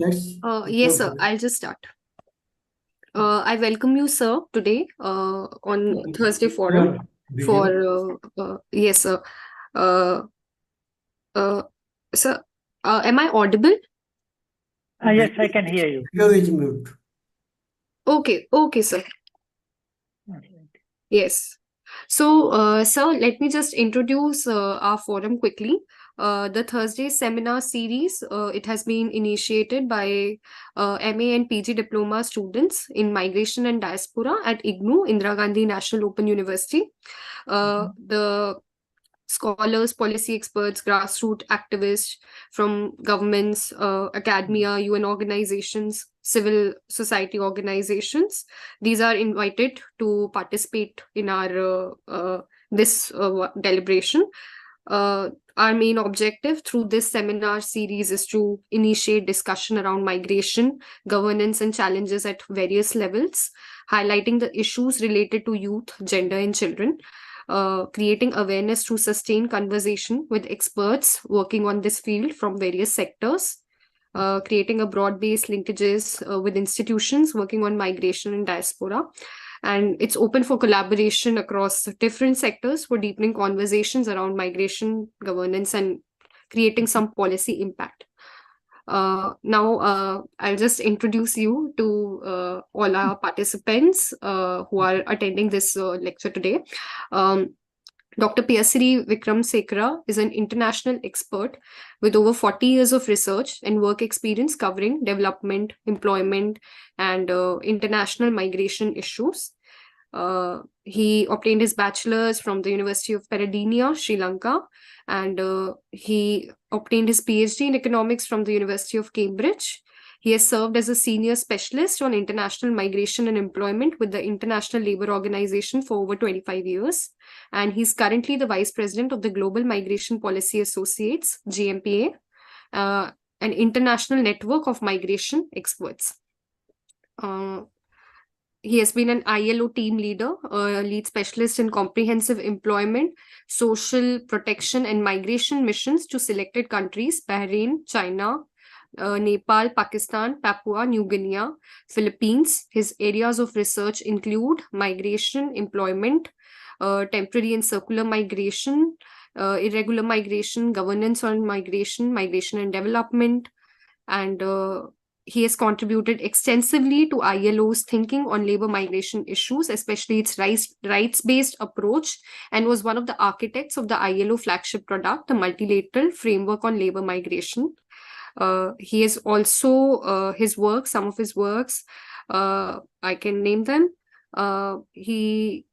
Let's Yes, sir. I'll just start. I welcome you, sir, today on Thursday forum for yes, sir. Uh, uh, sir, am I audible? Yes, I can hear you. Video is mute. Okay, sir. Yes. So, sir, let me just introduce our forum quickly. The Thursday seminar series, it has been initiated by MA and PG diploma students in migration and diaspora at IGNU, Indira Gandhi National Open University. The scholars, policy experts, grassroots activists from governments, academia, UN organizations, civil society organizations. These are invited to participate in our this deliberation. Our main objective through this seminar series is to initiate discussion around migration, governance, and challenges at various levels, highlighting the issues related to youth, gender, and children. Creating awareness through sustained conversation with experts working on this field from various sectors, creating a broad-based linkages with institutions working on migration and diaspora. And it's open for collaboration across different sectors for deepening conversations around migration, governance, and creating some policy impact. Now, I'll just introduce you to all our participants who are attending this lecture today. Dr. Piyasiri Wickramasekara is an international expert with over 40 years of research and work experience covering development, employment, and international migration issues. He obtained his bachelor's from the University of Peradeniya, Sri Lanka, and he obtained his PhD in economics from the University of Cambridge. He has served as a senior specialist on international migration and employment with the International Labour Organization for over 25 years. And he's currently the vice president of the Global Migration Policy Associates, GMPA, an international network of migration experts. He has been an ILO team leader, lead specialist in comprehensive employment, social protection, and migration missions to selected countries: Bahrain, China, Nepal, Pakistan, Papua New Guinea, Philippines. His areas of research include migration, employment, temporary and circular migration, irregular migration, governance on migration, migration and development, and he has contributed extensively to ILO's thinking on labor migration issues, especially its rights-based approach, and was one of the architects of the ILO flagship product, the Multilateral Framework on Labor Migration. He is also some of his works, I can name them. He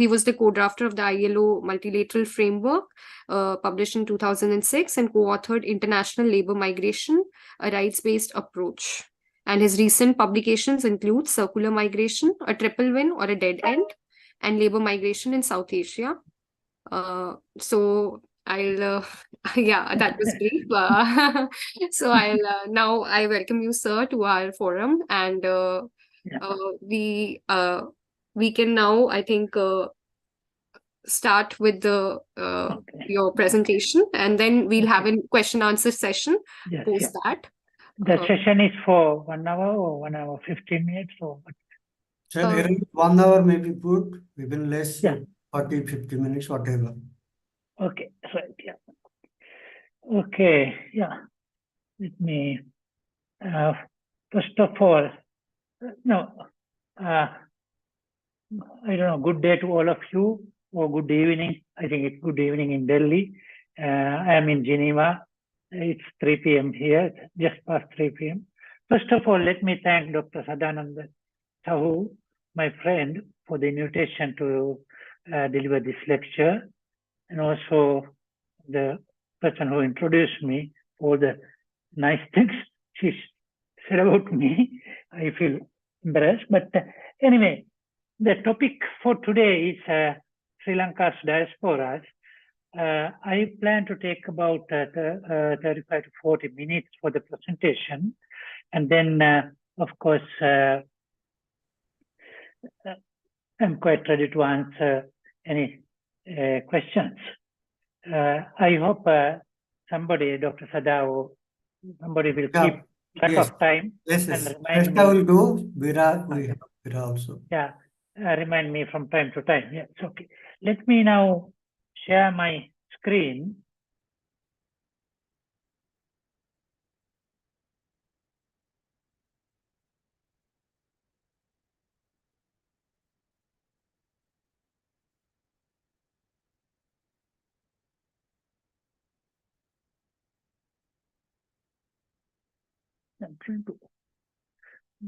was the co-drafter of the ILO Multilateral Framework, published in 2006, and co-authored International Labor Migration, a rights-based approach. And his recent publications include Circular Migration, a Triple Win or a Dead End, and Labor Migration in South Asia. So I'll, yeah, that was brief. So now I welcome you, sir, to our forum, and we can now, I think, start with the your presentation, and then we'll have a question answer session post that. The session is for 1 hour or 1 hour 15 minutes or what? So 1 hour may be good, even less, 40, 50 minutes, whatever. Okay, right, yeah. Okay, yeah. Let me, first of all, I don't know, good day to all of you, or good evening. I think it's good evening in Delhi. I am in Geneva. It's 3 p.m. here, just past 3 p.m. First of all, let me thank Dr. Sadananda Sahu, my friend, for the invitation to deliver this lecture, and also the person who introduced me, for the nice things she said about me. I feel embarrassed, but anyway, the topic for today is Sri Lanka's diasporas. I plan to take about 35 to 40 minutes for the presentation, and then, of course, I'm quite ready to answer any questions. I hope somebody, Dr. Sadao, somebody will keep cut Yes. off time Yes, and yes. remind Next I will me. do Vira. We have Vira also. Yeah, remind me from time to time. Yeah, it's okay. Let me now share my screen. I'm trying to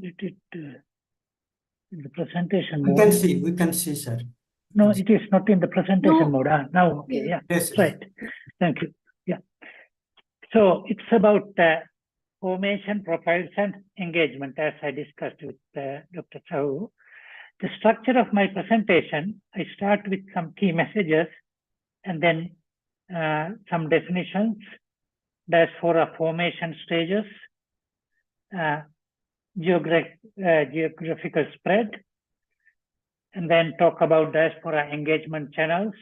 get it in the presentation We mode. can see. We can see, sir. No, it is not in the presentation No. mode. Now, okay, Yeah. yeah, Yes. right. Thank you. Yeah. So it's about formation, profiles, and engagement, as I discussed with Dr. Chau. The structure of my presentation, I start with some key messages and then some definitions, diaspora formation stages, geographical spread, and then talk about diaspora engagement channels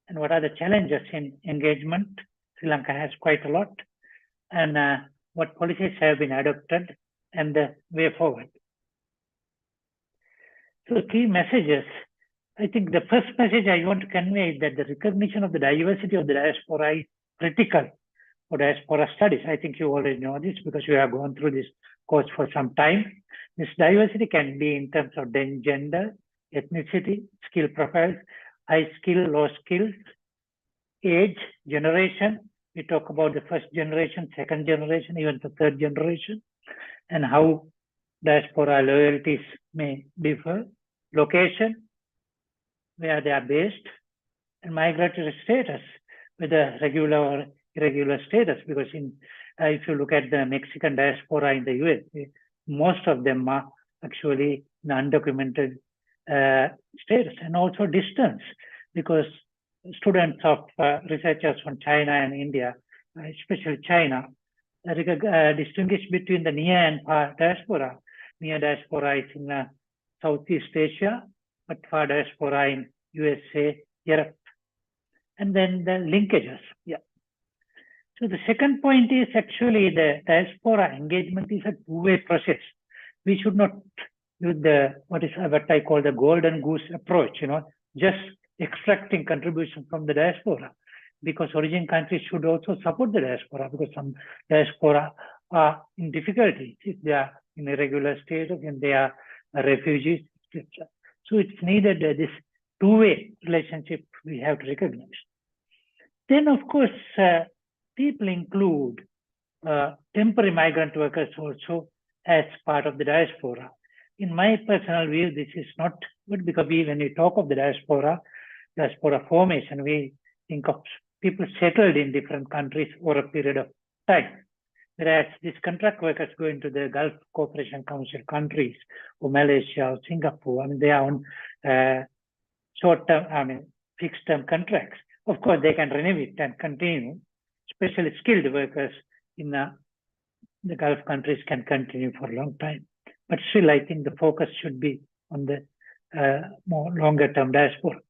and what are the challenges in engagement. Sri Lanka has quite a lot, and what policies have been adopted and the way forward. So key messages, I think the first message I want to convey is that the recognition of the diversity of the diaspora is critical for diaspora studies. I think you already know this because you have gone through this course for some time. This diversity can be in terms of gender, ethnicity, skill profiles, high skill, low skills, age, generation. We talk about the first generation, second generation, even the third generation, and how diaspora loyalties may differ. Location, where they are based, and migratory status, whether regular or irregular status, because if you look at the Mexican diaspora in the US, most of them are actually in undocumented status, and also distance, because students of researchers from China and India, especially China, distinguish between the near and far diaspora. Near diaspora is in Southeast Asia, but far diaspora in USA, Europe. And then the linkages. Yeah. So the second point is actually the diaspora engagement is a two-way process. We should not use what I call the golden goose approach, just extracting contribution from the diaspora, because origin countries should also support the diaspora, because some diaspora are in difficulties if they are in irregular status and they are refugees, etc. So it's needed this two-way relationship we have to recognize. Then, of course, people include temporary migrant workers also as part of the diaspora. In my personal view, this is not good, because when we talk of the diaspora formation, we think of people settled in different countries over a period of time. Whereas these contract workers go into the Gulf Cooperation Council countries, or Malaysia, or Singapore, they are on short-term, fixed-term contracts. Of course, they can renew it and continue. Especially skilled workers in the Gulf countries can continue for a long time. But still, I think the focus should be on the more longer-term diaspora.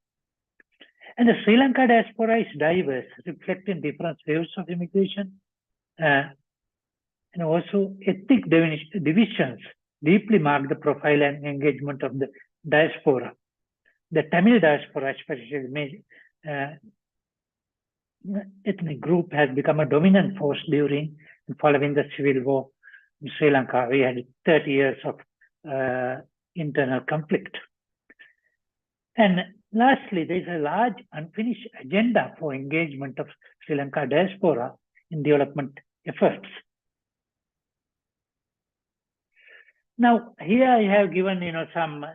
And the Sri Lanka diaspora is diverse, reflecting different waves of immigration, and also ethnic divisions deeply mark the profile and engagement of the diaspora. The Tamil diaspora, especially ethnic group, has become a dominant force during and following the civil war in Sri Lanka. We had 30 years of internal conflict. And lastly, there is a large unfinished agenda for engagement of Sri Lanka diaspora in development efforts. Now, here I have given some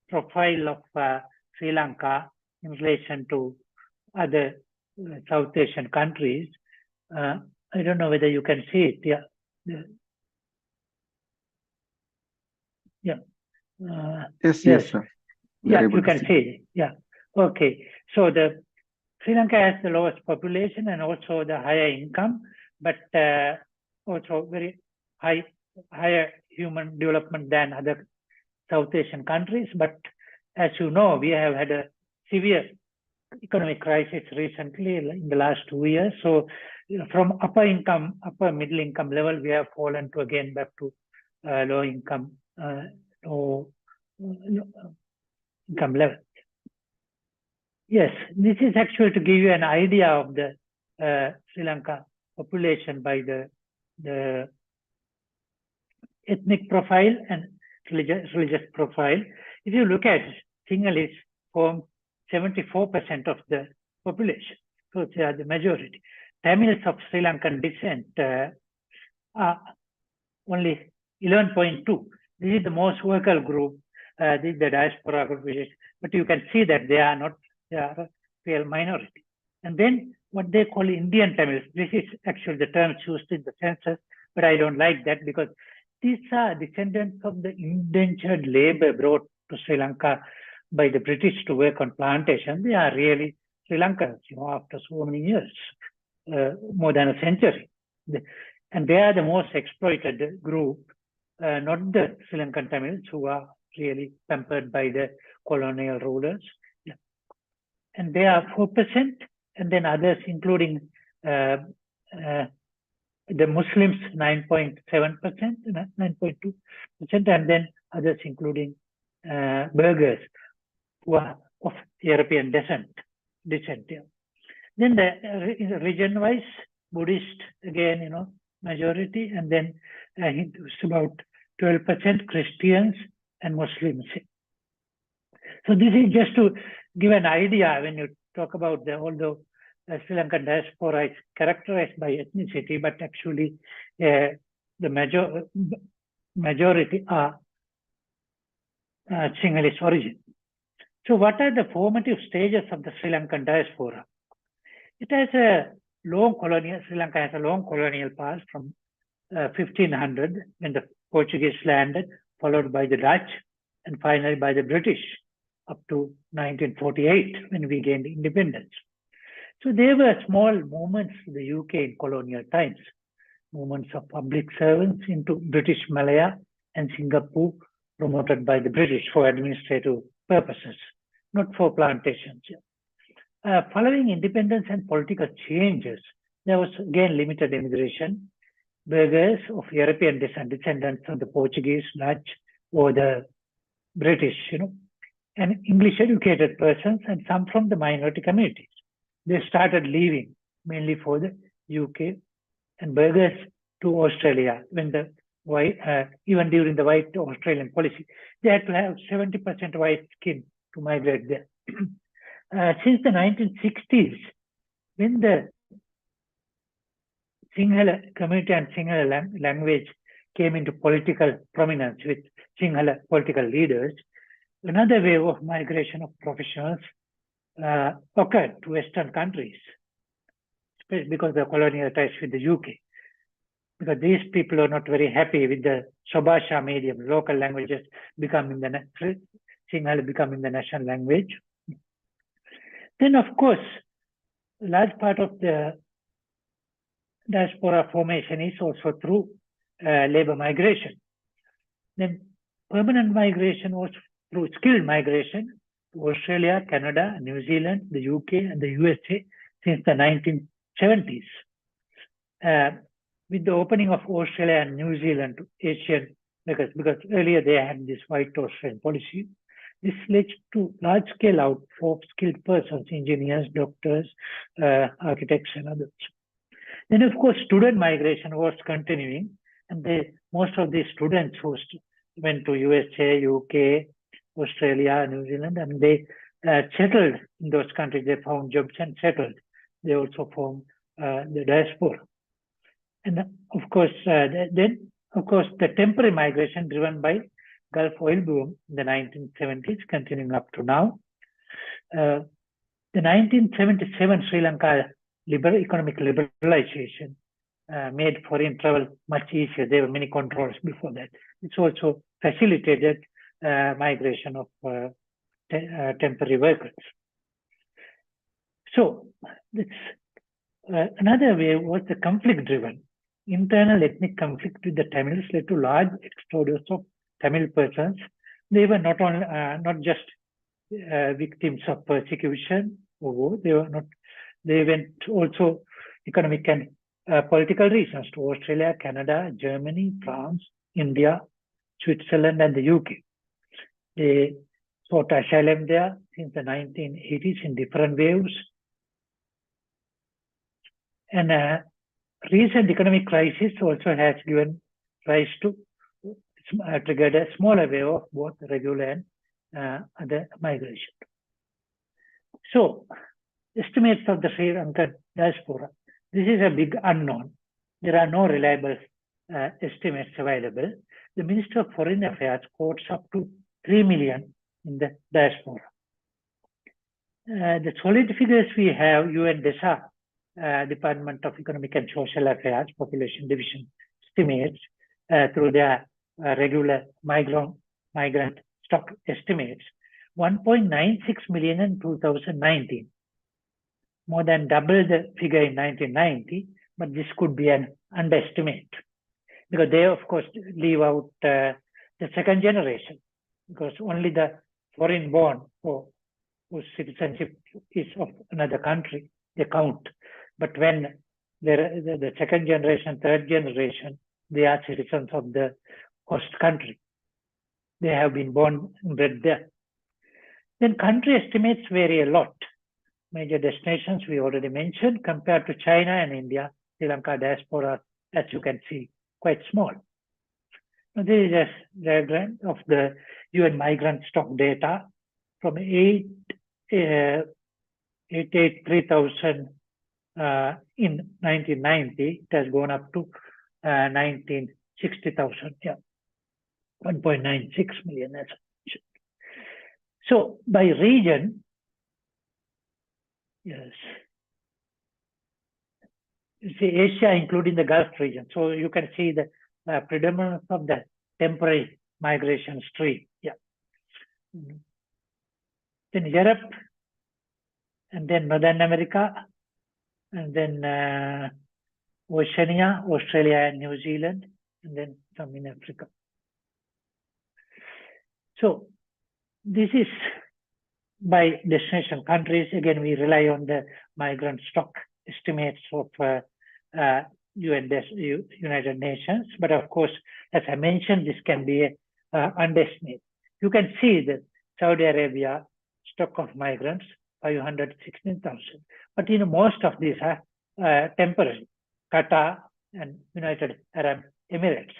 profile of Sri Lanka in relation to other South Asian countries. I don't know whether you can see it. Yeah. Yes, sir. Yeah, you can see it. Yeah. Okay. So the Sri Lanka has the lowest population and also the higher income, but also very higher human development than other South Asian countries. But as you know, we have had a severe economic crisis recently in the last 2 years. So from upper income, upper middle income level, we have fallen to again back to low income, low income level. Yes, this is actually to give you an idea of the Sri Lanka population by the ethnic profile and religious profile. If you look at Sinhalese form 74% of the population, so they are the majority. Tamils of Sri Lankan descent are only 11.2. This is the most vocal group. This is the diaspora group, but you can see that they are a real minority. And then what they call Indian Tamils. This is actually the term used in the census, but I don't like that because these are descendants of the indentured labor brought to Sri Lanka by the British to work on plantation. They are really Sri Lankans, after so many years, more than a century. And they are the most exploited group, not the Sri Lankan Tamils who are really pampered by the colonial rulers. And they are 4%, and then others, including the Muslims, 9.7%, 9.2%, and then others, including Burghers, who are of European descent. Yeah. Then the region-wise, Buddhist, again, majority, and then Hindus, about 12%, Christians, and Muslims. So this is just to give an idea when you talk about although Sri Lankan diaspora is characterized by ethnicity, but actually the majority are Sinhalese origin. So what are the formative stages of the Sri Lankan diaspora? It has Sri Lanka has a long colonial past from 1500 when the Portuguese landed, followed by the Dutch, and finally by the British up to 1948 when we gained independence. So there were small movements in the UK in colonial times, movements of public servants into British Malaya and Singapore promoted by the British for administrative purposes, not for plantations. Following independence and political changes, there was again limited immigration. Burghers of European descent, descendants of the Portuguese, Dutch, or the British, and English educated persons, and some from the minority communities. They started leaving mainly for the UK, and Burghers to Australia when the white, even during the white Australian policy, they had to have 70% white skin to migrate there. Since the 1960s, when the Sinhala community and Sinhala language came into political prominence with Sinhala political leaders, another wave of migration of professionals occurred to Western countries, especially because of the colonial ties with the UK. Because these people are not very happy with the Sobhasha medium, local languages becoming Sinhala becoming the national language. Then, of course, a large part of the diaspora formation is also through labor migration. Then permanent migration was through skilled migration to Australia, Canada, New Zealand, the UK, and the USA since the 1970s. With the opening of Australia and New Zealand to Asian workers, because earlier they had this white Australian policy, this led to large-scale outflow of skilled persons, engineers, doctors, architects, and others. Then, of course, student migration was continuing, and most of these students who went to USA, UK, Australia, New Zealand, and they settled in those countries. They found jobs and settled. They also formed the diaspora. And of course, the temporary migration driven by Gulf oil boom in the 1970s, continuing up to now. The 1977 Sri Lanka economic liberalization made foreign travel much easier. There were many controls before that. It's also facilitated migration of temporary workers. So another way was the conflict-driven. Internal ethnic conflict with the Tamils led to large exodus of Tamil persons. They were not just victims of persecution or war. They went also economic and political reasons to Australia, Canada, Germany, France, India, Switzerland, and the UK. They sought asylum there since the 1980s in different waves. And recent economic crisis also has given rise to triggered a smaller wave of both regular and other migration. So, estimates of the Sri Lankan diaspora. This is a big unknown. There are no reliable estimates available. The Minister of Foreign Affairs quotes up to 3 million in the diaspora. The solid figures we have, UN DESA, Department of Economic and Social Affairs, Population Division, estimates through their regular migrant stock estimates, 1.96 million in 2019. More than double the figure in 1990, but this could be an underestimate because they, of course, leave out the second generation because only the foreign born or whose citizenship is of another country, they count. But when the second generation, third generation, they are citizens of the host country. They have been born and bred there. Then country estimates vary a lot. Major destinations we already mentioned compared to China and India, Sri Lanka diaspora, as you can see, quite small. Now, this is a diagram of the UN migrant stock data from 883,000 in 1990. It has gone up to 1960,000. Yeah, 1.96 million. As so by region, yes. You see Asia, including the Gulf region. So you can see the predominance of the temporary migration stream. Yeah. Then Europe, and then Northern America, and then Oceania, Australia and New Zealand, and then some in Africa. So this is by destination countries. Again, we rely on the migrant stock estimates of United Nations. But of course, as I mentioned, this can be underestimated. You can see that Saudi Arabia stock of migrants, 516,000. But most of these are temporary. Qatar and United Arab Emirates.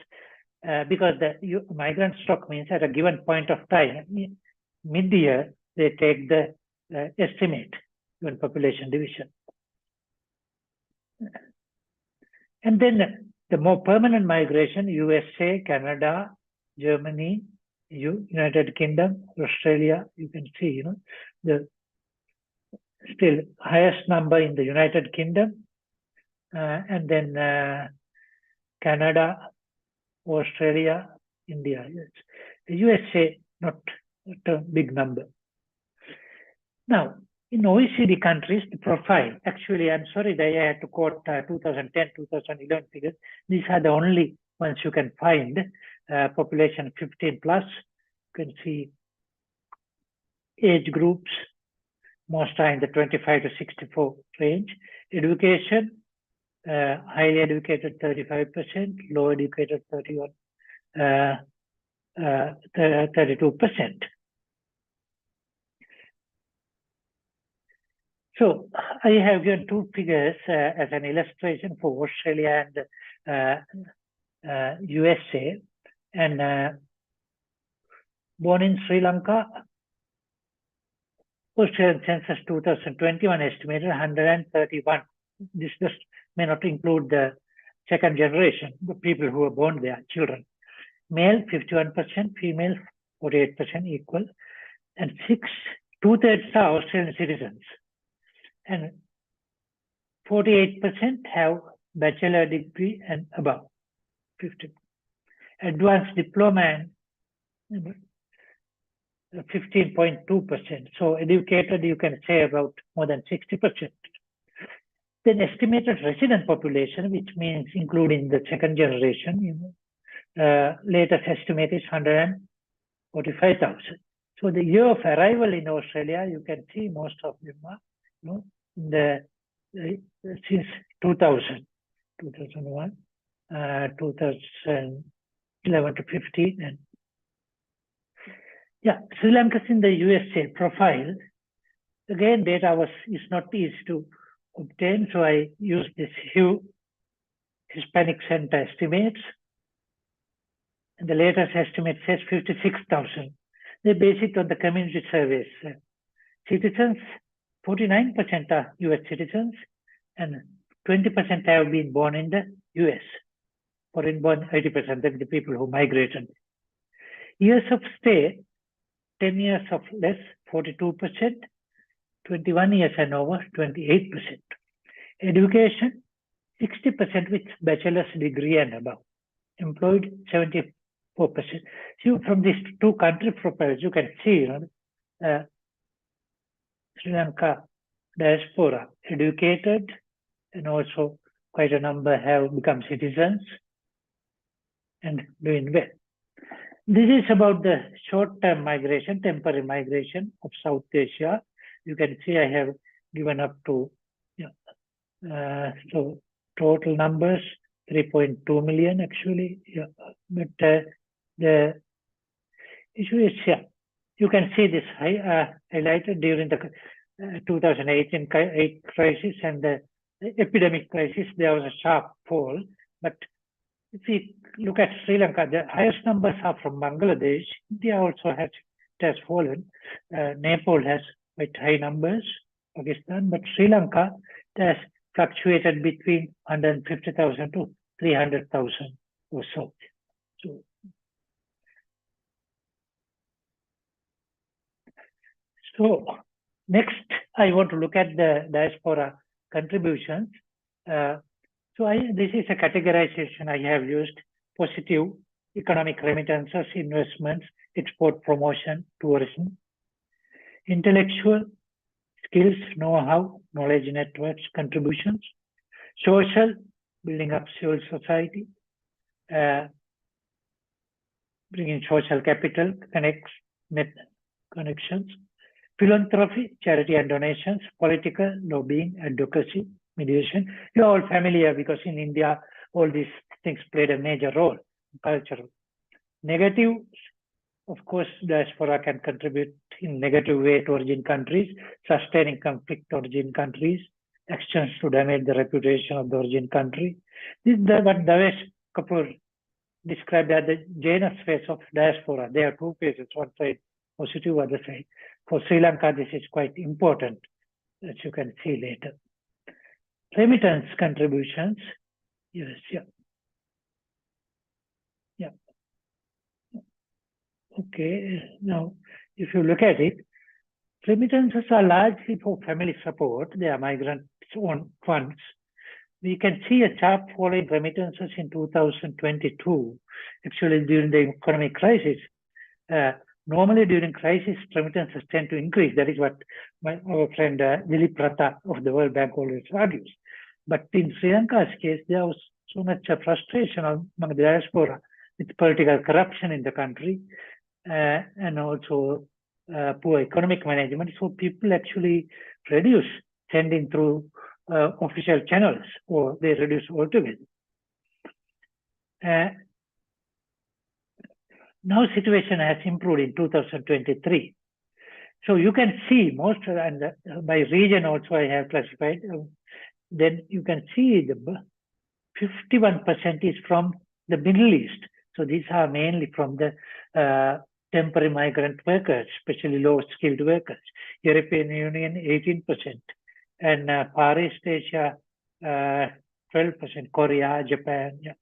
Because the migrant stock means at a given point of time, mid-year, they take the estimate, UN population division. And then the more permanent migration, USA, Canada, Germany, United Kingdom, Australia, you can see, the still highest number in the United Kingdom, and then Canada, Australia, India. Yes. The USA, not a big number. Now, in OECD countries, the profile, actually, I'm sorry that I had to quote 2010, 2011 figures. These are the only ones you can find. Population 15 plus, you can see age groups, most are in the 25 to 64 range. Education, highly educated 35%, low educated 32%. So I have given two figures as an illustration for Australia and USA. And born in Sri Lanka, Australian census 2021 estimated 131. This just may not include the second generation, the people who were born there, children. Male 51%, female 48% equal, and 2/3 are Australian citizens. And 48% have bachelor degree and above, 50. Advanced diploma and 15.2%. So educated, you can say about more than 60%. Then estimated resident population, which means including the second generation, latest estimate is 145,000. So the year of arrival in Australia, you can see most of them are, since 2000. 2001, 2011 to 15, and yeah, Sri Lanka's in the USA profile. Again, data is not easy to obtain, so I used this Hispanic Center estimates. And the latest estimate says 56,000. They base it on the community surveys. Citizens, 49% are US citizens, and 20% have been born in the US. Foreign born, 80%, that's the people who migrated. Years of stay, 10 years of less, 42%, 21 years and over, 28%. Education, 60% with bachelor's degree and above. Employed, 74%. So from these two country profiles, you can see, Sri Lanka diaspora, educated, and also quite a number have become citizens and doing well. This is about the short-term migration, temporary migration of South Asia. You can see I have given up to, so total numbers, 3.2 million actually. Yeah. But the issue is, you can see this highlighted during the 2018 crisis and the epidemic crisis. There was a sharp fall. But if we look at Sri Lanka, the highest numbers are from Bangladesh. India also has fallen. Nepal has quite high numbers, Pakistan, but Sri Lanka has fluctuated between 150,000 to 300,000 or so. So next, I want to look at the diaspora contributions. This is a categorization I have used: positive, economic remittances, investments, export promotion, tourism, intellectual, skills, know-how, knowledge networks, contributions, social, building up civil society, bringing social capital, connections, philanthropy, charity and donations, political, lobbying, advocacy, mediation. You're all familiar because in India, all these things played a major role, cultural. Negative, of course, diaspora can contribute in negative way to origin countries, sustaining conflict origin countries, actions to damage the reputation of the origin country. This is what Davesh Kapoor described as the Janus phase of diaspora. There are two phases, one side positive, other side. For Sri Lanka, this is quite important, as you can see later. Remittance contributions. Yes, yeah. Okay, now if you look at it, remittances are largely for family support. They are migrants' own funds. We can see a sharp fall in remittances in 2022, actually during the economic crisis. Normally during crisis, remittances tend to increase. That is what our friend Dilip Ratha of the World Bank always argues. But in Sri Lanka's case, there was so much frustration among the diaspora with political corruption in the country and also poor economic management. So people actually reduce sending through official channels, or they reduce altogether. Now situation has improved in 2023. So you can see most, and by region also I have classified, then you can see the 51% is from the Middle East. So these are mainly from the temporary migrant workers, especially low-skilled workers. European Union, 18%. And Far East Asia, 12%. Korea, Japan. Yeah.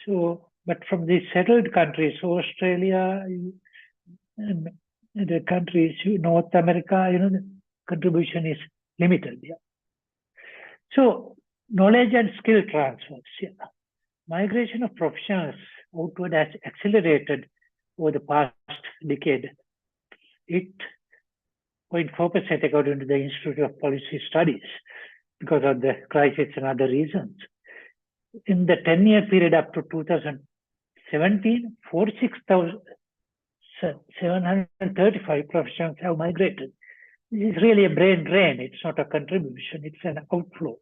So, but from these settled countries, Australia, and the countries, North America, the contribution is limited. Yeah. So, knowledge and skill transfers. Yeah. Migration of professionals outward has accelerated over the past decade. 8.4% according to the Institute of Policy Studies, because of the crisis and other reasons. In the 10-year period up to 2017, 46,735 professionals have migrated. This is really a brain drain. It's not a contribution, it's an outflow.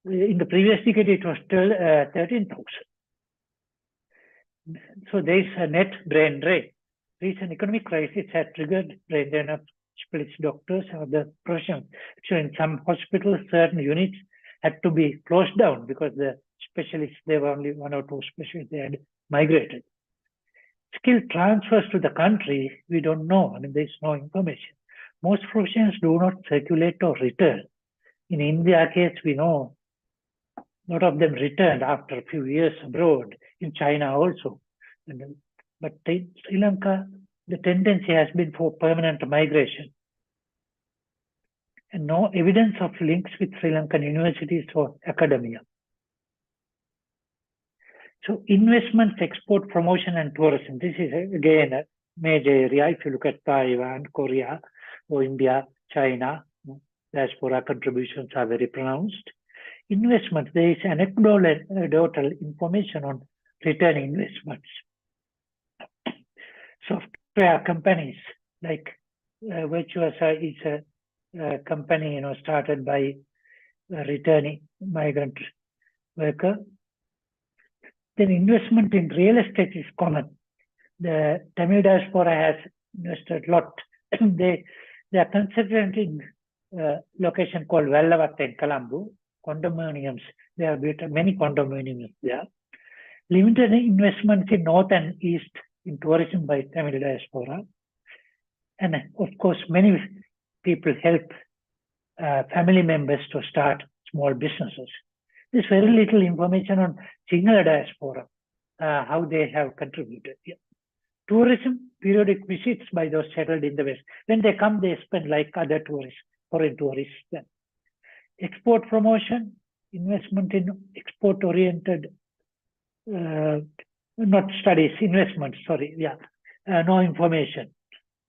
In the previous decade, it was still 13,000. So there is a net brain drain. Recent economic crisis had triggered brain drain of specialist doctors and other professionals. So in some hospitals, certain units had to be closed down because the specialists, there were only one or two specialists, they had migrated. Skill transfers to the country, we don't know. I mean, there's no information. Most professions do not circulate or return. In India case, we know a lot of them returned after a few years abroad, in China also. But in Sri Lanka, the tendency has been for permanent migration. And no evidence of links with Sri Lankan universities or academia. So investments, export, promotion, and tourism. This is again a major area. If you look at Taiwan, Korea, or India, China, diaspora contributions are very pronounced. Investment, there is anecdotal information on return investments. Software companies like Virtuosa is a company started by a returning migrant worker. Then investment in real estate is common. The Tamil diaspora has invested a lot. They are concentrating location called Vellavatta in Colombo. Condominiums, there are many condominiums there. Limited investments in north and east in tourism by Tamil diaspora. And of course, many people help family members to start small businesses. There's very little information on Sinhala diaspora, how they have contributed. Yeah. Tourism, periodic visits by those settled in the West. When they come, they spend like other tourists, foreign tourists. Then. Export promotion, investment in export-oriented, not studies, investments, sorry, yeah, no information.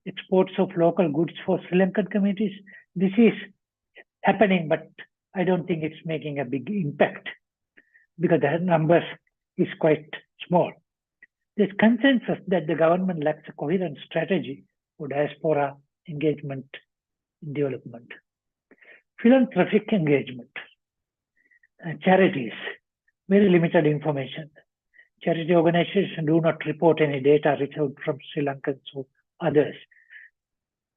Exports of local goods for Sri Lankan communities. This is happening, but I don't think it's making a big impact because the numbers is quite small. There's consensus that the government lacks a coherent strategy for diaspora engagement in development. Philanthropic engagement, charities, very limited information. Charity organizations do not report any data received from Sri Lankans or others.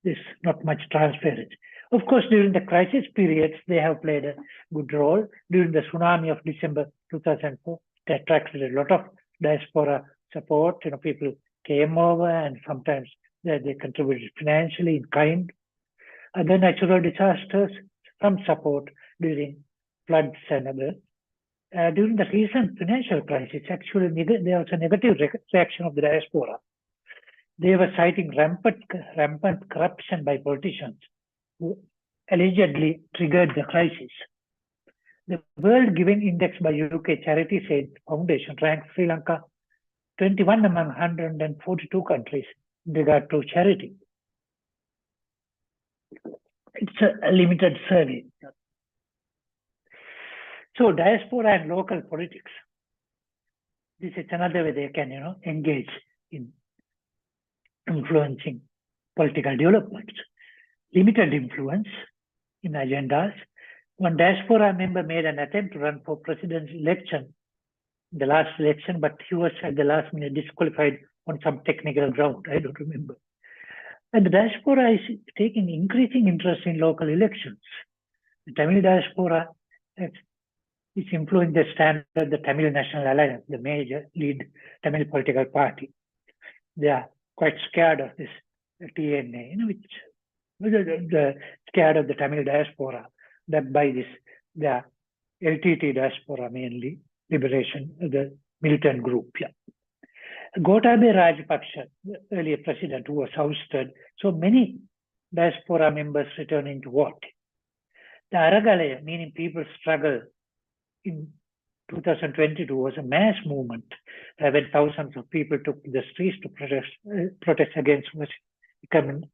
There's not much transparency. Of course, during the crisis periods, they have played a good role. During the tsunami of December 2004, they attracted a lot of diaspora support. People came over and sometimes they contributed financially in kind. Other natural disasters, some support during floods and others. During the recent financial crisis, actually, there was a negative reaction of the diaspora. They were citing rampant corruption by politicians who allegedly triggered the crisis. The World Giving Index by UK Charity Aid Foundation ranked Sri Lanka 21 among 142 countries in regard to charity. It's a limited survey. So diaspora and local politics. This is another way they can, engage in influencing political developments. Limited influence in agendas. One diaspora member made an attempt to run for president's election, the last election, but he was at the last minute disqualified on some technical ground. I don't remember. And the diaspora is taking increasing interest in local elections. The Tamil diaspora is influencing the stand of the Tamil National Alliance, the major lead Tamil political party. They are quite scared of this TNA, the scared of the Tamil diaspora, that by this, the LTT diaspora mainly, liberation, the militant group. Yeah. Gotabaya Rajapaksa, the earlier president who was ousted, so many diaspora members returning to work. The Aragalaya, meaning people struggle, in 2022 was a mass movement when thousands of people took to the streets to protest against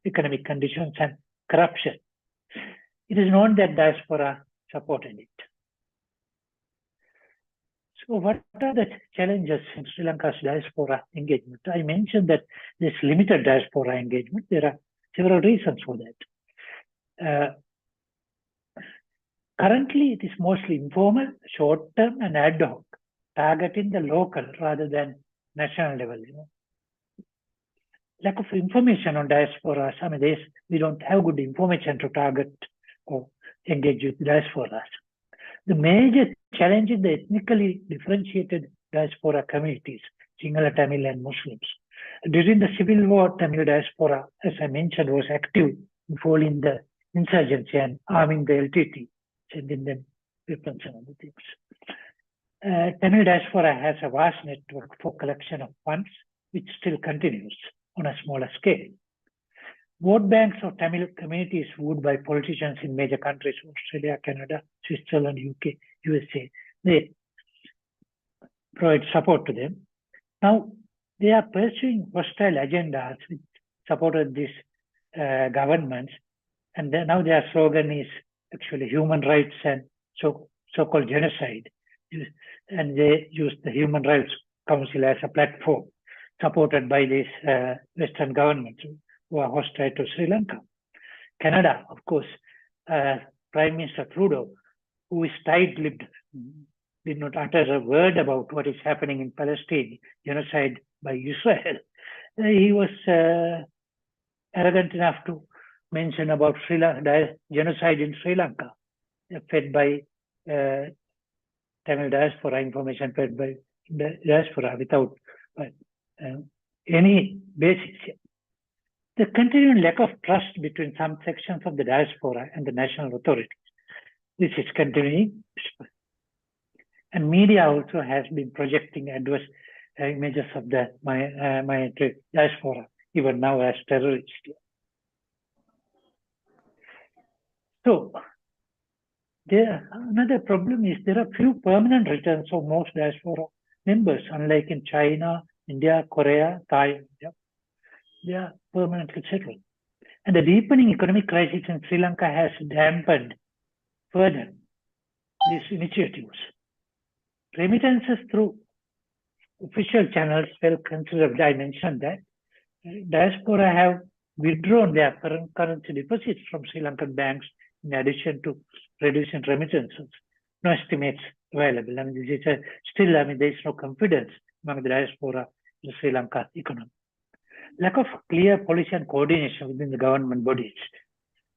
economic conditions and corruption. It is known that diaspora supported it. So what are the challenges in Sri Lanka's diaspora engagement? I mentioned that there's limited diaspora engagement. There are several reasons for that. Currently, it is mostly informal, short-term, and ad hoc, targeting the local rather than national level. Lack of information on diasporas. I mean, we don't have good information to target or engage with diasporas. The major challenge is the ethnically differentiated diaspora communities, Sinhala, Tamil, and Muslims. During the Civil War, Tamil diaspora, as I mentioned, was active in foiling the insurgency and arming the LTT, sending them weapons and other things. Tamil diaspora has a vast network for collection of funds, which still continues on a smaller scale. Vote banks of Tamil communities wooed by politicians in major countries, Australia, Canada, Switzerland, UK, USA, they provide support to them. Now, they are pursuing hostile agendas which supported these governments, and now their slogan is actually human rights and so-called genocide. And they use the Human Rights Council as a platform, supported by these Western governments who are hostile to Sri Lanka. Canada, of course, Prime Minister Trudeau, who is tight-lipped, did not utter a word about what is happening in Palestine, genocide by Israel. He was arrogant enough to mention about genocide in Sri Lanka, fed by Tamil diaspora, information fed by diaspora without any basis. The continuing lack of trust between some sections of the diaspora and the national authorities. This is continuing. And media also has been projecting adverse images of the migrant diaspora, even now as terrorists. So, another problem is there are few permanent returns of most diaspora members, unlike in China, India, Korea, Thailand. They are permanently settled. And the deepening economic crisis in Sri Lanka has dampened further these initiatives. Remittances through official channels well considered. I mentioned that diaspora have withdrawn their foreign currency deposits from Sri Lankan banks in addition to reducing remittances. No estimates available. I mean, this is still, I mean, there is no confidence among the diaspora in Sri Lanka economy. Lack of clear policy and coordination within the government bodies,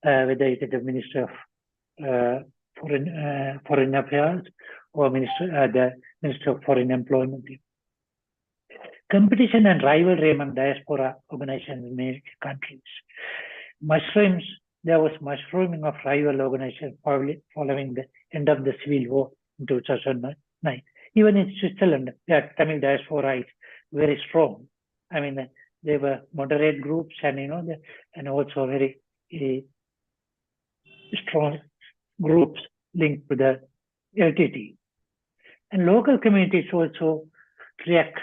whether it is the Minister of Foreign Affairs or the Minister of Foreign Employment. Competition and rivalry among diaspora organizations in many countries. There was mushrooming of rival organizations following the end of the Civil War in 2009. Even in Switzerland, the Tamil diaspora is very strong. I mean, there were moderate groups and and also very strong groups linked to the LTT. And local communities also react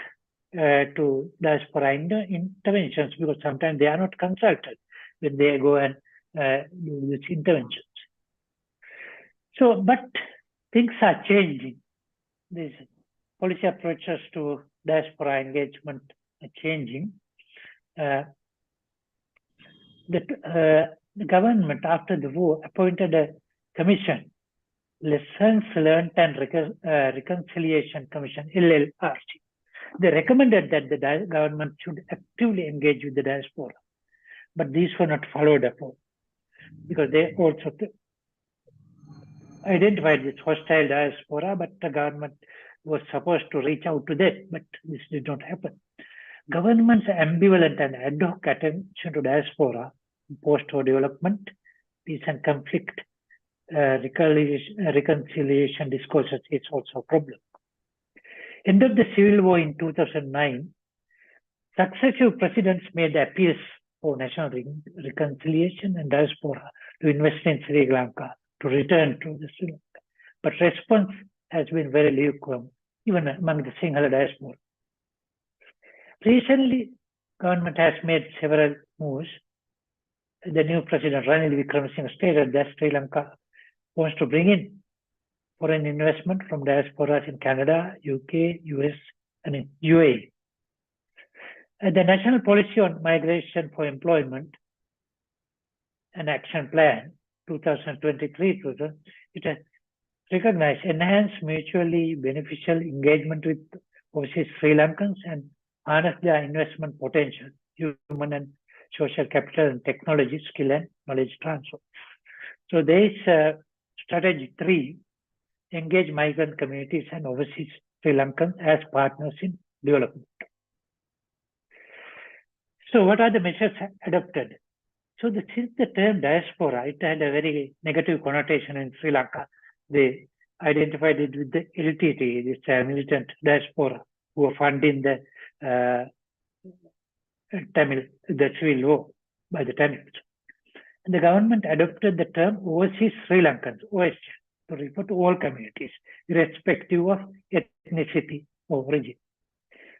to diaspora interventions because sometimes they are not consulted when they go and do these interventions. So, but things are changing. These policy approaches to diaspora engagement are changing. The government after the war appointed a commission, Lessons Learned and Reconciliation Commission, LLRC. They recommended that the government should actively engage with the diaspora, but these were not followed upon because they also identified this hostile diaspora, but the government was supposed to reach out to them, but this did not happen. Government's ambivalent and ad hoc attention to diaspora, post-war development, peace and conflict, reconciliation discourses is also a problem. End of the Civil War in 2009, successive presidents made appeals for national reconciliation and diaspora to invest in Sri Lanka, to return to the Sri Lanka. But response has been very lukewarm, even among the Sinhala diaspora. Recently, government has made several moves. The new president, Piyasiri Wickramasekara, stated that Sri Lanka wants to bring in foreign investment from diasporas in Canada, UK, US, and in UAE. The National Policy on Migration for Employment and Action Plan 2023, it recognize, enhance mutually beneficial engagement with overseas Sri Lankans and harness their investment potential, human and social capital and technology, skill and knowledge transfer. So there is strategy 3, engage migrant communities and overseas Sri Lankans as partners in development. So what are the measures adopted? So since the term diaspora, it had a very negative connotation in Sri Lanka. They identified it with the LTT, this militant diaspora, who were funding the civil war by the Tamils. And the government adopted the term overseas Sri Lankans, OSL, to refer to all communities, irrespective of ethnicity or origin.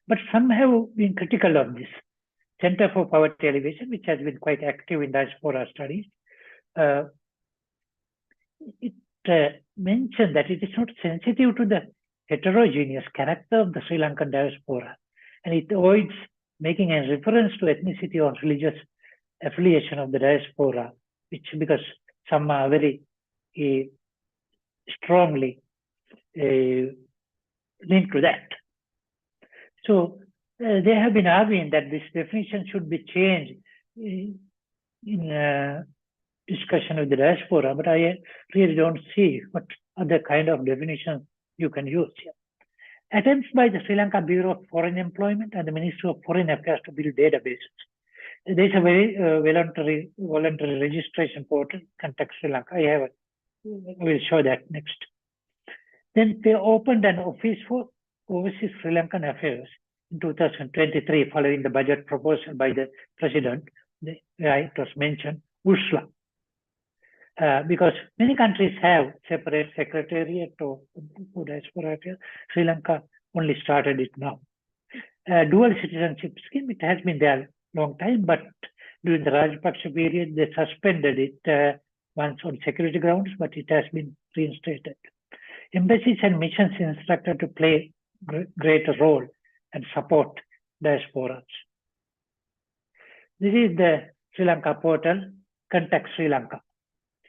But some have been critical of this. Center for Poverty Alleviation, which has been quite active in diaspora studies, it mentioned that it is not sensitive to the heterogeneous character of the Sri Lankan diaspora, and it avoids making a reference to ethnicity or religious affiliation of the diaspora, which because some are very strongly linked to that. So they have been arguing that this definition should be changed in discussion with the diaspora, but I really don't see what other kind of definition you can use here. Attempts by the Sri Lanka Bureau of Foreign Employment and the Ministry of Foreign Affairs to build databases. There is a very voluntary registration portal, Contact Sri Lanka. I will show that next. Then they opened an office for overseas Sri Lankan affairs in 2023, following the budget proposal by the president. It was mentioned, USLA. Because many countries have separate secretariat for diaspora affairs. Sri Lanka only started it now. Dual citizenship scheme, it has been there a long time, but during the Rajapaksa period, they suspended it once on security grounds, but it has been reinstated. Embassies and missions instructed to play greater role and support diasporas. This is the Sri Lanka portal, Contact Sri Lanka.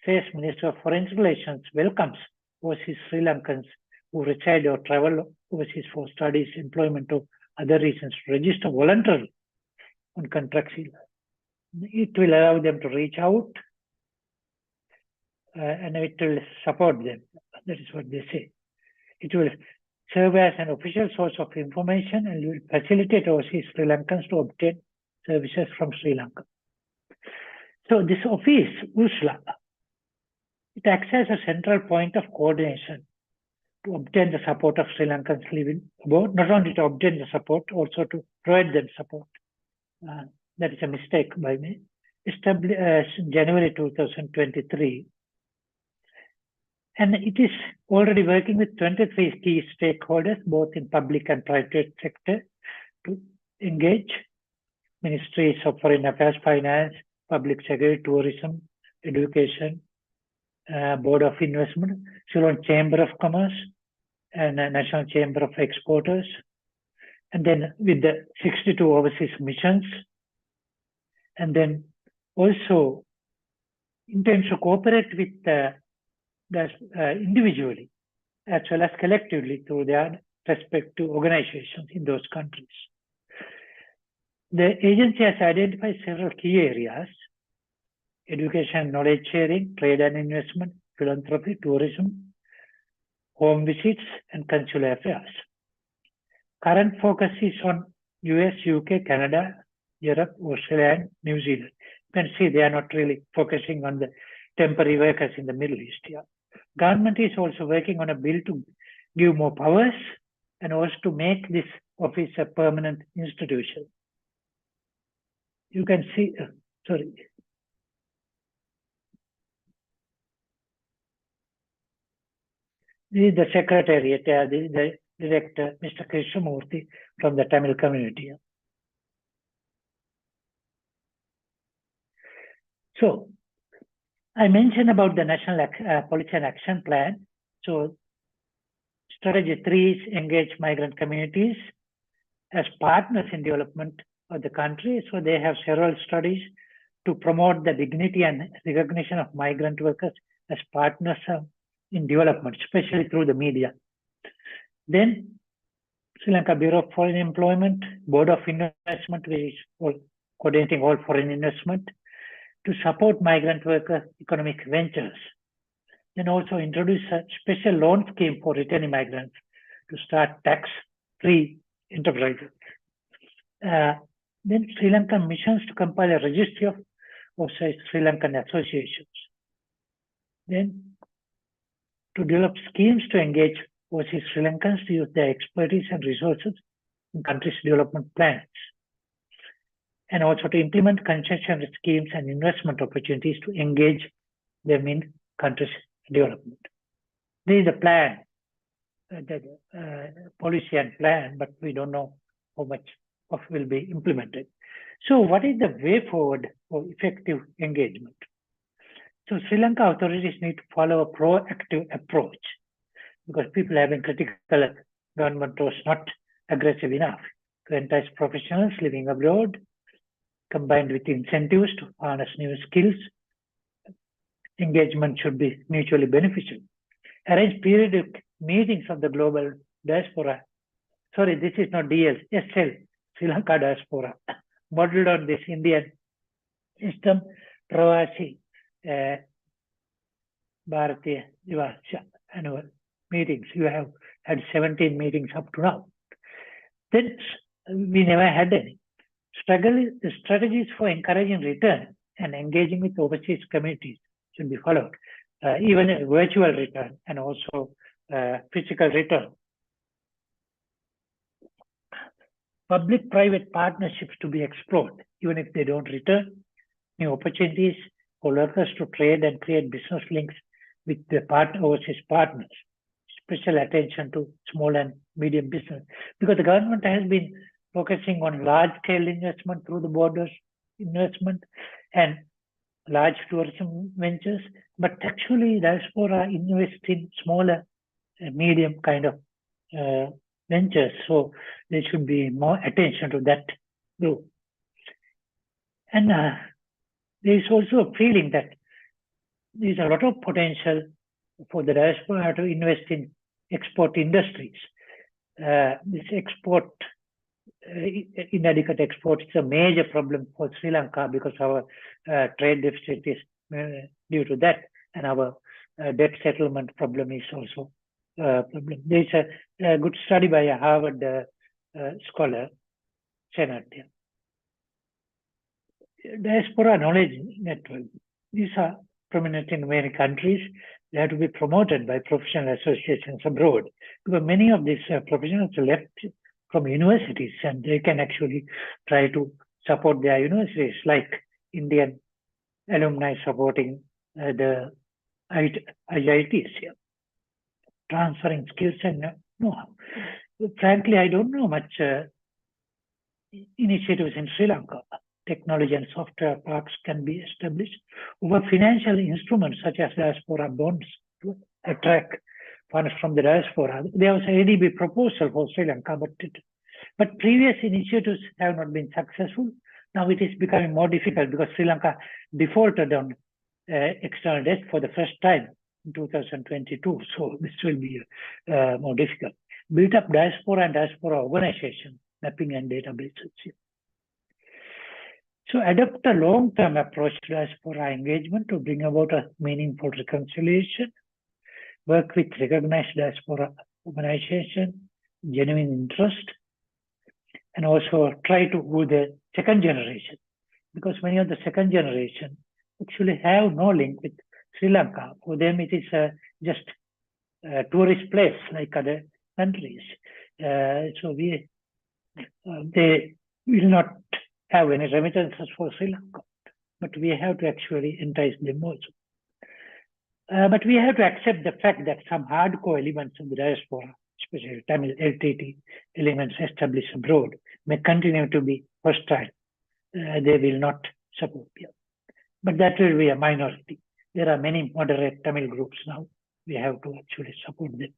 Says Minister of Foreign Relations welcomes overseas Sri Lankans who reside or travel overseas for studies, employment, or other reasons to register voluntarily on Contact Sri Lanka. It will allow them to reach out and it will support them. That is what they say. It will serve as an official source of information and will facilitate overseas Sri Lankans to obtain services from Sri Lanka. So this office, USLA, it acts as a central point of coordination to obtain the support of Sri Lankans living abroad, not only to obtain the support, also to provide them support. That is a mistake by me. Established in January 2023. And it is already working with 23 key stakeholders, both in public and private sector, to engage ministries of Foreign Affairs, Finance, Public Security, Tourism, Education, Board of Investment, Ceylon Chamber of Commerce, and National Chamber of Exporters, and then with the 62 overseas missions, and then also intends to cooperate with individually as well as collectively through their respective organizations in those countries. The agency has identified several key areas: education, knowledge sharing, trade and investment, philanthropy, tourism, home visits, and consular affairs. Current focus is on US, UK, Canada, Europe, Australia, and New Zealand. You can see they are not really focusing on the temporary workers in the Middle East here. Government is also working on a bill to give more powers and also to make this office a permanent institution. You can see, sorry. This is the secretariat, this is the director, Mr. Krishnamurthy from the Tamil community. So, I mentioned about the National Policy and Action Plan. So, strategy 3 is engage migrant communities as partners in development of the country. So, they have several studies to promote the dignity and recognition of migrant workers as partners in development, especially through the media. Then Sri Lanka Bureau of Foreign Employment, Board of Investment, which is coordinating all foreign investment to support migrant worker economic ventures. Then also introduce a special loan scheme for returning migrants to start tax-free enterprises. Then Sri Lankan missions to compile a registry of Sri Lankan associations. Then to develop schemes to engage overseas Sri Lankans to use their expertise and resources in countries' development plans. And also to implement concession schemes and investment opportunities to engage them in countries' development. There is a plan, policy and plan, but we don't know how much of will be implemented. So what is the way forward for effective engagement? So Sri Lanka authorities need to follow a proactive approach because people have been critical that government was not aggressive enough to entice professionals living abroad, combined with incentives to harness new skills. Engagement should be mutually beneficial. Arrange periodic meetings of the global diaspora. Sorry, this is not DL, SL, Sri Lanka Diaspora, modeled on this Indian system, Pravasi Bharatiya Divasya annual meetings. You have had 17 meetings up to now. Then we never had any. The strategies for encouraging return and engaging with overseas communities should be followed, even a virtual return and also physical return. Public-private partnerships to be explored, even if they don't return. New opportunities for workers to trade and create business links with the overseas partners. Special attention to small and medium business, because the government has been focusing on large-scale investment through the borders investment and large tourism ventures, but actually diaspora invest in smaller, medium kind of ventures. So there should be more attention to that group. And there is also a feeling that there is a lot of potential for the diaspora to invest in export industries. This export, inadequate export is a major problem for Sri Lanka because our trade deficit is due to that, and our debt settlement problem is also a problem. There is a good study by a Harvard scholar, Senatya. Diaspora knowledge network. These are prominent in many countries. They have to be promoted by professional associations abroad, because many of these professionals left from universities and they can actually try to support their universities, like Indian alumni supporting the IITs here, transferring skills and know-how. Frankly, I don't know much initiatives in Sri Lanka. Technology and software parks can be established over financial instruments such as diaspora bonds to attract funds from the diaspora. There was an ADB proposal for Sri Lanka, but previous initiatives have not been successful. Now it is becoming more difficult because Sri Lanka defaulted on external debt for the first time in 2022. So this will be more difficult. Build up diaspora and diaspora organization, mapping and databases. So adopt a long-term approach to diaspora engagement to bring about a meaningful reconciliation. Work with recognized diaspora organization, genuine interest, and also try to woo the second generation, because many of the second generation actually have no link with Sri Lanka. For them, it is just a tourist place like other countries. So they will not have any remittances for Sri Lanka, but we have to actually entice them also. But we have to accept the fact that some hardcore elements of the diaspora, especially Tamil LTT elements established abroad, may continue to be hostile. They will not support them. But that will be a minority. There are many moderate Tamil groups now. We have to actually support them.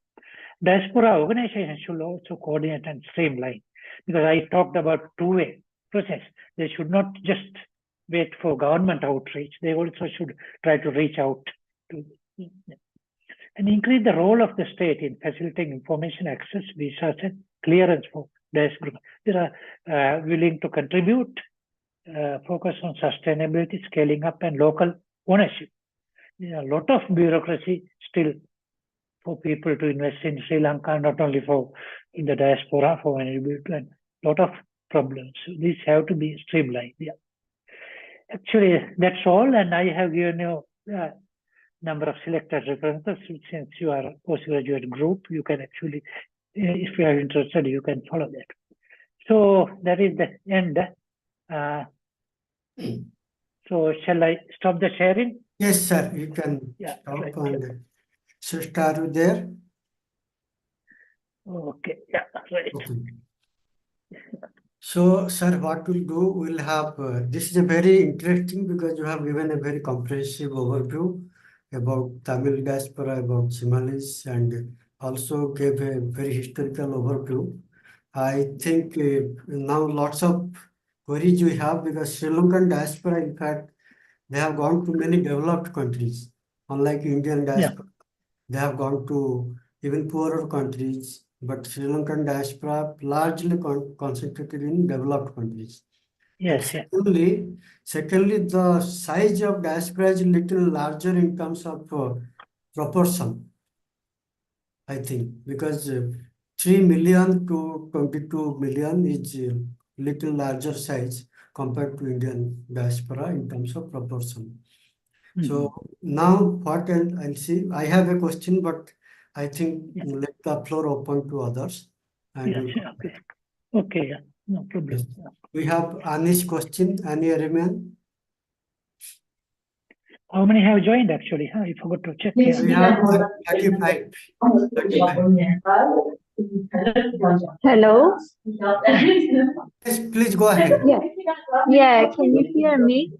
Diaspora organizations should also coordinate and streamline, because I talked about two-way process. They should not just wait for government outreach. They also should try to reach out to them. and increase the role of the state in facilitating information access, visas, and clearance for diaspora. They are willing to contribute, focus on sustainability, scaling up, and local ownership. There are a lot of bureaucracy still for people to invest in Sri Lanka, not only for in the diaspora, for many people, and a lot of problems. So these have to be streamlined. Yeah. Actually, that's all, and I have given you number of selected references. Since you are a postgraduate group, you can actually, if you are interested, you can follow that. So that is the end. So shall I stop the sharing? Yes, sir. You can stop right. and so start with there. Okay. Yeah. Right. Okay. So, sir, what we'll do, we'll have this is a very interesting because you have given a very comprehensive overview about Tamil diaspora, about Somalis, and also gave a very historical overview. I think now lots of queries we have because Sri Lankan diaspora, in fact, they have gone to many developed countries, unlike Indian diaspora. They have gone to even poorer countries, but Sri Lankan diaspora largely concentrated in developed countries. Yes. Secondly, the size of diaspora is little larger in terms of proportion, I think, because 3 million to 22 million is little larger size compared to Indian diaspora in terms of proportion. So now what I'll see, I have a question, but I think let the floor open to others. And Okay, yeah, no problem. yes. We have Anish question, Ani Ariman. How many have joined actually? I forgot to check. We have 35. Hello. Yes, please go ahead. Yeah, can you hear me?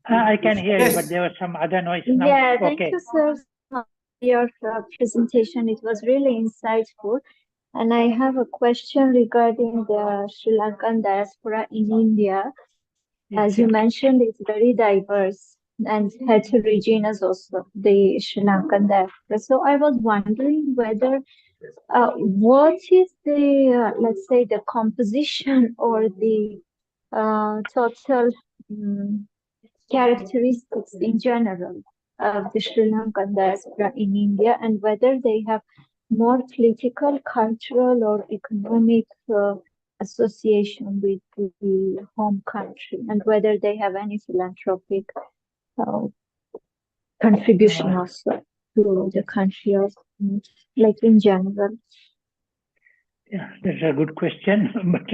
I can hear you, Yes. but there was some other noise now. Yeah, thank Okay. you, sir, for your presentation. It was really insightful. And I have a question regarding the Sri Lankan diaspora in India. As you mentioned, it's very diverse and heterogeneous also, the Sri Lankan diaspora. So I was wondering whether what is the, let's say, the composition or the total characteristics in general of the Sri Lankan diaspora in India, and whether they have more political, cultural, or economic association with the home country, and whether they have any philanthropic contribution also to the country, or like in general. Yeah, that's a good question, but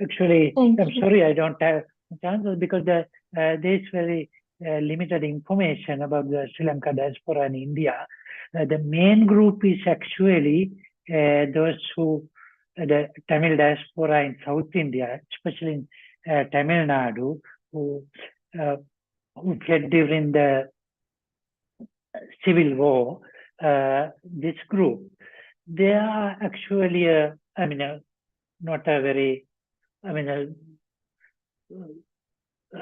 actually, I'm sorry I don't have answers because there is very limited information about the Sri Lanka diaspora in India. The main group is actually those who, the Tamil diaspora in South India, especially in Tamil Nadu, who fled during the civil war. This group, they are actually not a very,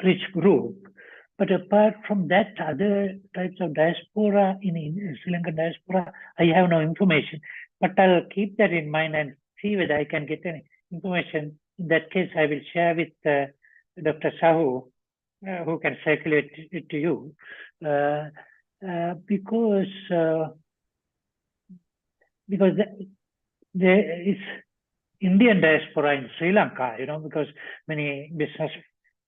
rich group. But apart from that, other types of diaspora in Sri Lankan diaspora, I have no information. But I'll keep that in mind and see whether I can get any information. In that case, I will share with Dr. Sahu, who can circulate it to you. Because there is Indian diaspora in Sri Lanka, because many business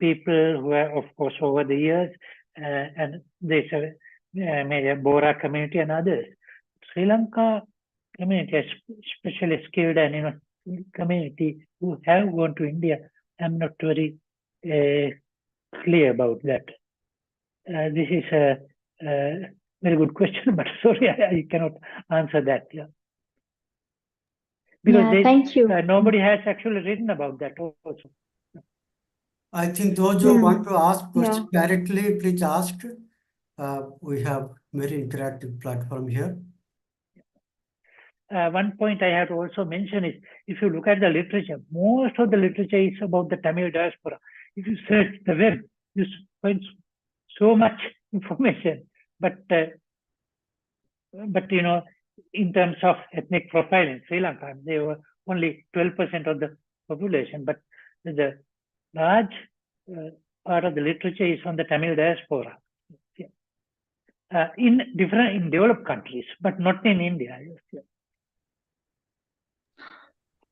people who are, of course, over the years, and there's a major Bora community and others. Sri Lanka community, especially skilled and community who have gone to India, I'm not very clear about that. This is a very good question, but sorry, I cannot answer that. Yeah. Because thank you. Nobody has actually written about that also. I think those who want to ask questions directly, please ask. We have very interactive platform here. One point I have to also mention is, if you look at the literature, most of the literature is about the Tamil diaspora. If you search the web, you find so much information, but but in terms of ethnic profile in Sri Lanka, they were only 12% of the population, but the large part of the literature is on the Tamil diaspora. In developed countries, but not in India.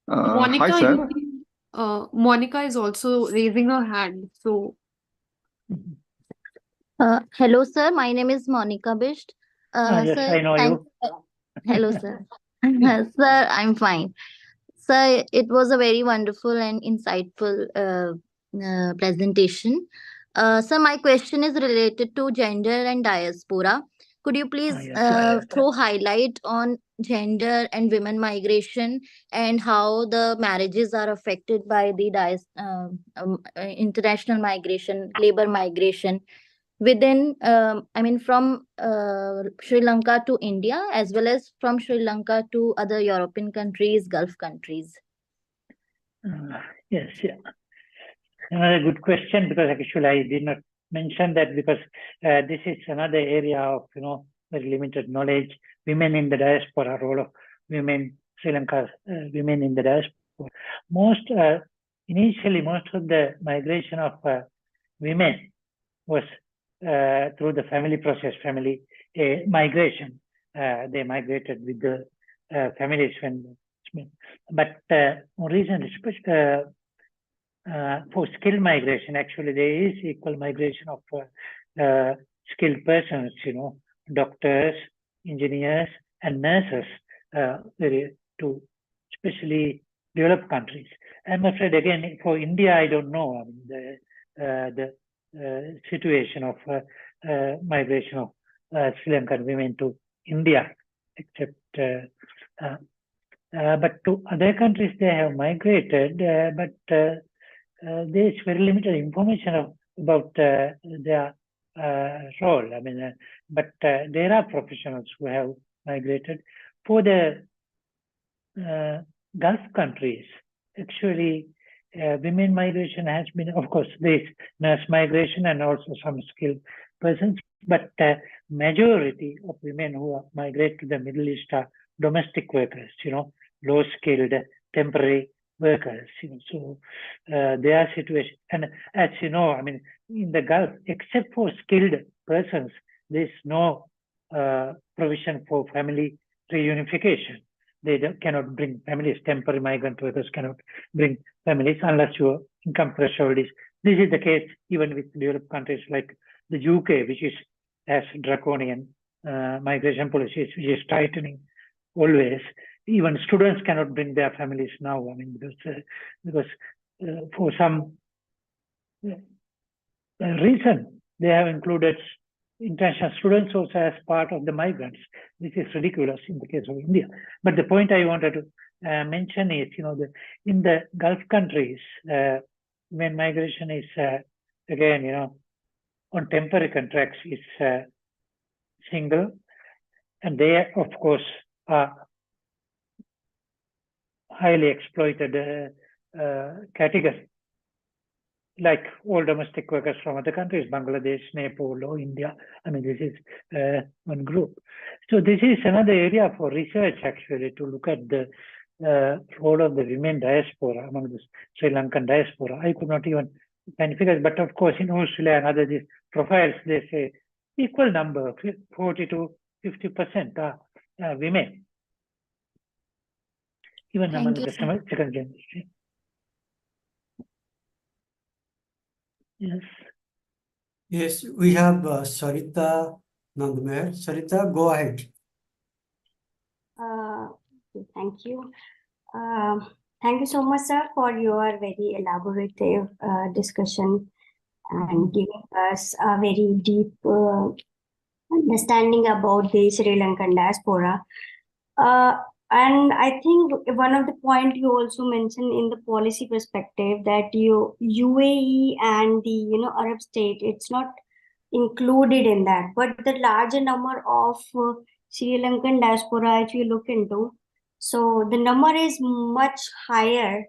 Monica, Hi, sir. Monica is also raising her hand. So, Hello, sir. My name is Monica Bisht. Yes, Sir, I know you. Hello, sir. Sir, I'm fine. Sir, it was a very wonderful and insightful presentation. Sir, my question is related to gender and diaspora. Could you please Yes. throw highlight on gender and women migration and how the marriages are affected by the international migration, labor migration within, from Sri Lanka to India, as well as from Sri Lanka to other European countries, Gulf countries? Yes, yeah. Another good question, because actually I did not mention that, because this is another area of very limited knowledge. Women in the diaspora, role of women, Sri Lanka's women in the diaspora. Initially, most of the migration of women was through the family process, family migration. They migrated with the families but more recently, especially for skilled migration, actually there is equal migration of skilled persons, doctors, engineers, and nurses, to especially developed countries. I'm afraid, again, for India, I don't know the situation of migration of Sri Lankan women to India, except but to other countries they have migrated, but there is very limited information about their role. But there are professionals who have migrated. For the Gulf countries, actually, women migration has been, of course, there is nurse migration and also some skilled persons, but majority of women who migrate to the Middle East are domestic workers, low skilled, temporary workers. So their situation, and as you know, in the Gulf, except for skilled persons, there is no provision for family reunification. They cannot bring families. Temporary migrant workers cannot bring families unless your income threshold is. This is the case even with developed countries like the UK, which has draconian migration policies, which is tightening always. Even students cannot bring their families now. Because for some reason they have included international students also as part of the migrants. This is ridiculous in the case of India. But the point I wanted to mention is, in the Gulf countries, when migration is again, on temporary contracts, is single, and they, of course, are highly exploited category, like all domestic workers from other countries, Bangladesh, Nepal, or India. This is one group. So this is another area for research, actually, to look at the role of the women diaspora among the Sri Lankan diaspora. I could not even find figures, but of course, in Australia and other these profiles, they say equal number, 40 to 50% are women, even among the second generation. Yes. Yes, we have Sarita Nandmeher. Sarita, go ahead. Thank you. Thank you so much, sir, for your very elaborative discussion and giving us a very deep understanding about the Sri Lankan diaspora. And I think one of the points you also mentioned in the policy perspective that UAE and the Arab state, it's not included in that, but the larger number of Sri Lankan diaspora, if you look into, so the number is much higher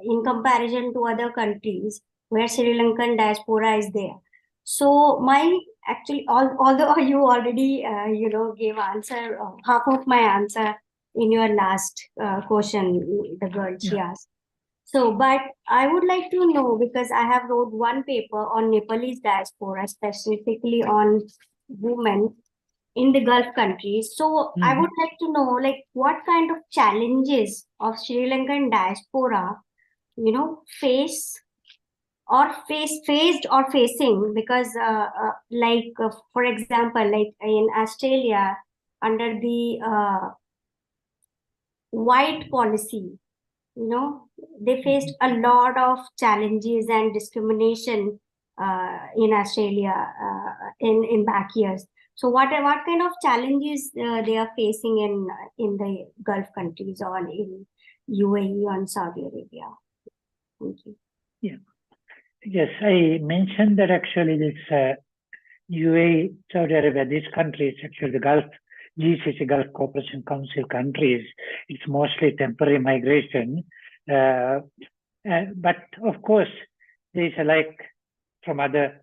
in comparison to other countries where Sri Lankan diaspora is there. So my actually, although you already, gave answer, half of my answer in your last question, the girl she asked. So, but I would like to know, because I have wrote one paper on Nepalese diaspora, specifically on women in the Gulf countries. So I would like to know, like, what kind of challenges of Sri Lankan diaspora, faced or facing, because for example, like in Australia, under the white policy, they faced a lot of challenges and discrimination in Australia in back years. So what kind of challenges they are facing in the Gulf countries or in UAE or Saudi Arabia? Thank you. Yeah. Yes, I mentioned that actually this UAE, Saudi Arabia, these countries, actually the Gulf, GCC, Gulf Cooperation Council countries, it's mostly temporary migration. But of course, there is like from other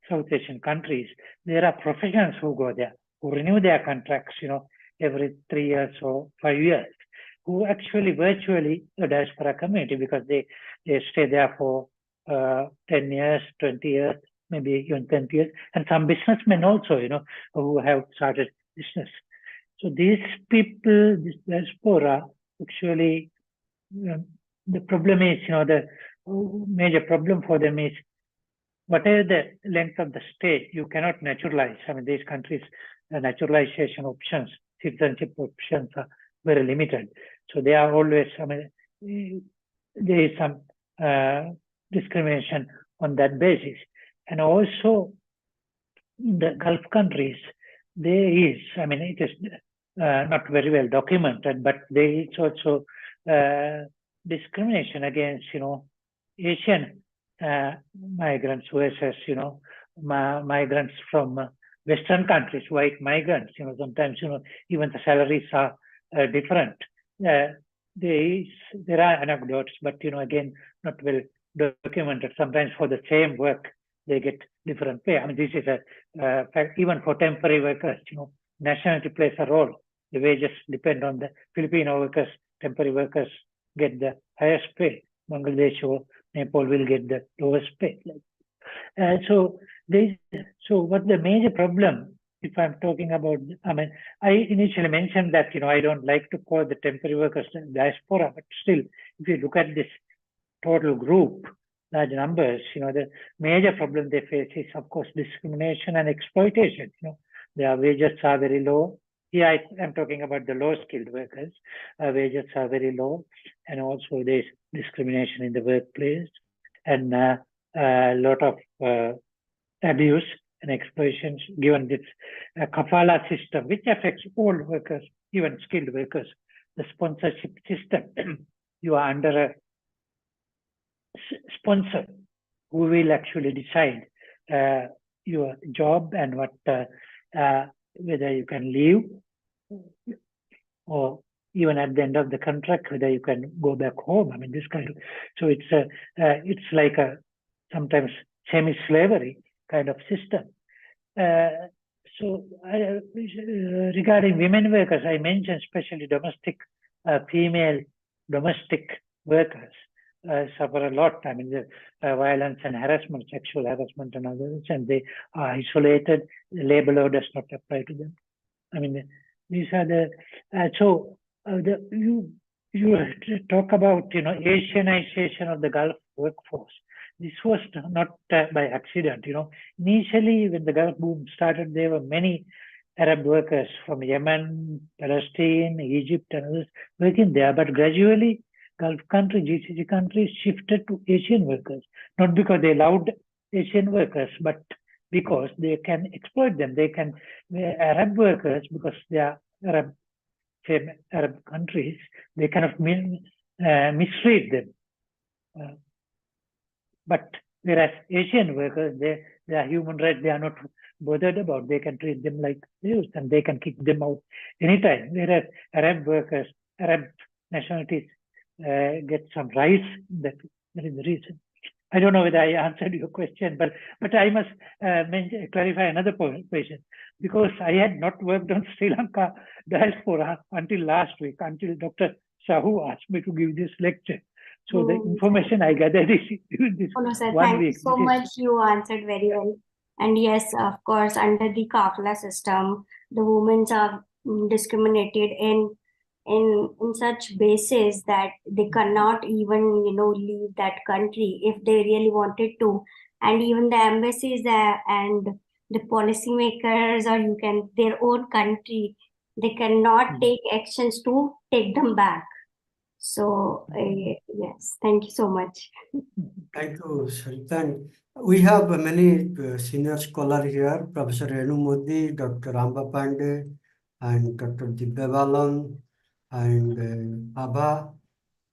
South Asian countries, there are professionals who go there, who renew their contracts, every 3 years or 5 years, who actually virtually a diaspora community, because they stay there for 10 years, 20 years, maybe even 10 years, and some businessmen also, who have started business. So these people, this diaspora, actually, the problem is, the major problem for them is whatever the length of the stay, you cannot naturalize. I mean, these countries, the naturalization options, citizenship options are very limited. So they are always, I mean, there is some discrimination on that basis. And also in the Gulf countries, there is, I mean, it is not very well documented, but there is also discrimination against, Asian migrants versus, migrants from Western countries, white migrants. Sometimes, even the salaries are different. There are anecdotes, but, again, not well documented. Sometimes for the same work, they get different pay. I mean, this is a fact. Even for temporary workers, nationality plays a role. The wages depend on the Filipino workers. Temporary workers get the highest pay. Bangladesh or Nepal will get the lowest pay. So what the major problem, if I'm talking about, I mean, I initially mentioned that, I don't like to call the temporary workers diaspora, but still, if you look at this total group, large numbers, the major problem they face is, of course, discrimination and exploitation. Their wages are very low. Here I'm talking about the low-skilled workers. Wages are very low, and also there's discrimination in the workplace, and a lot of abuse and exploitation given this kafala system, which affects all workers, even skilled workers. The sponsorship system, you are under a sponsor who will actually decide your job and what whether you can leave, or even at the end of the contract, whether you can go back home. I mean, this kind of, so it's like a sometimes semi-slavery kind of system. Regarding women workers, I mentioned especially female domestic workers suffer a lot. I mean, the violence and harassment, sexual harassment and others, and they are isolated. The labor law does not apply to them. I mean, these are the you talk about Asianization of the Gulf workforce. This was not by accident. Initially when the Gulf boom started, there were many Arab workers from Yemen, Palestine, Egypt, and others working there. But gradually, Gulf countries, GCC countries shifted to Asian workers, not because they loved Asian workers, but because they can exploit them. They can, Arab workers, because they are Arab countries, they kind of mistreat them. But whereas Asian workers, their human rights, they are not bothered about. They can treat them like slaves and they can kick them out anytime. Whereas Arab workers, Arab nationalities get some rights. That is the reason. I don't know whether I answered your question, but I must clarify another question, because I had not worked on Sri Lanka diaspora until last week, until Dr. Sahu asked me to give this lecture. So the information I gathered is during this Oh, no, sir. 1 Thank you week. so much. You answered very well. And yes, of course, under the kafla system, the women are discriminated in such basis that they cannot even leave that country if they really wanted to. And even the embassies and the policymakers, or you can their own country, they cannot take actions to take them back. So yes, thank you so much. Thank you, Sultan. We have many senior scholars here, Professor Renu Modi, Dr. Ramba Pandey, and Dr. Divya Balan, and Abha,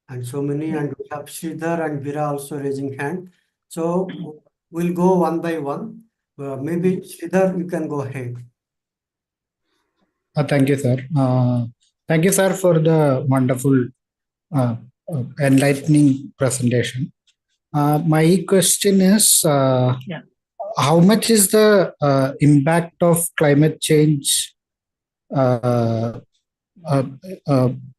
and so many, and we have Sridhar and Vira also raising hand. So we'll go one by one. Maybe Sridhar, you can go ahead. Thank you, sir. Thank you, sir, for the wonderful, enlightening presentation. My question is, how much is the impact of climate change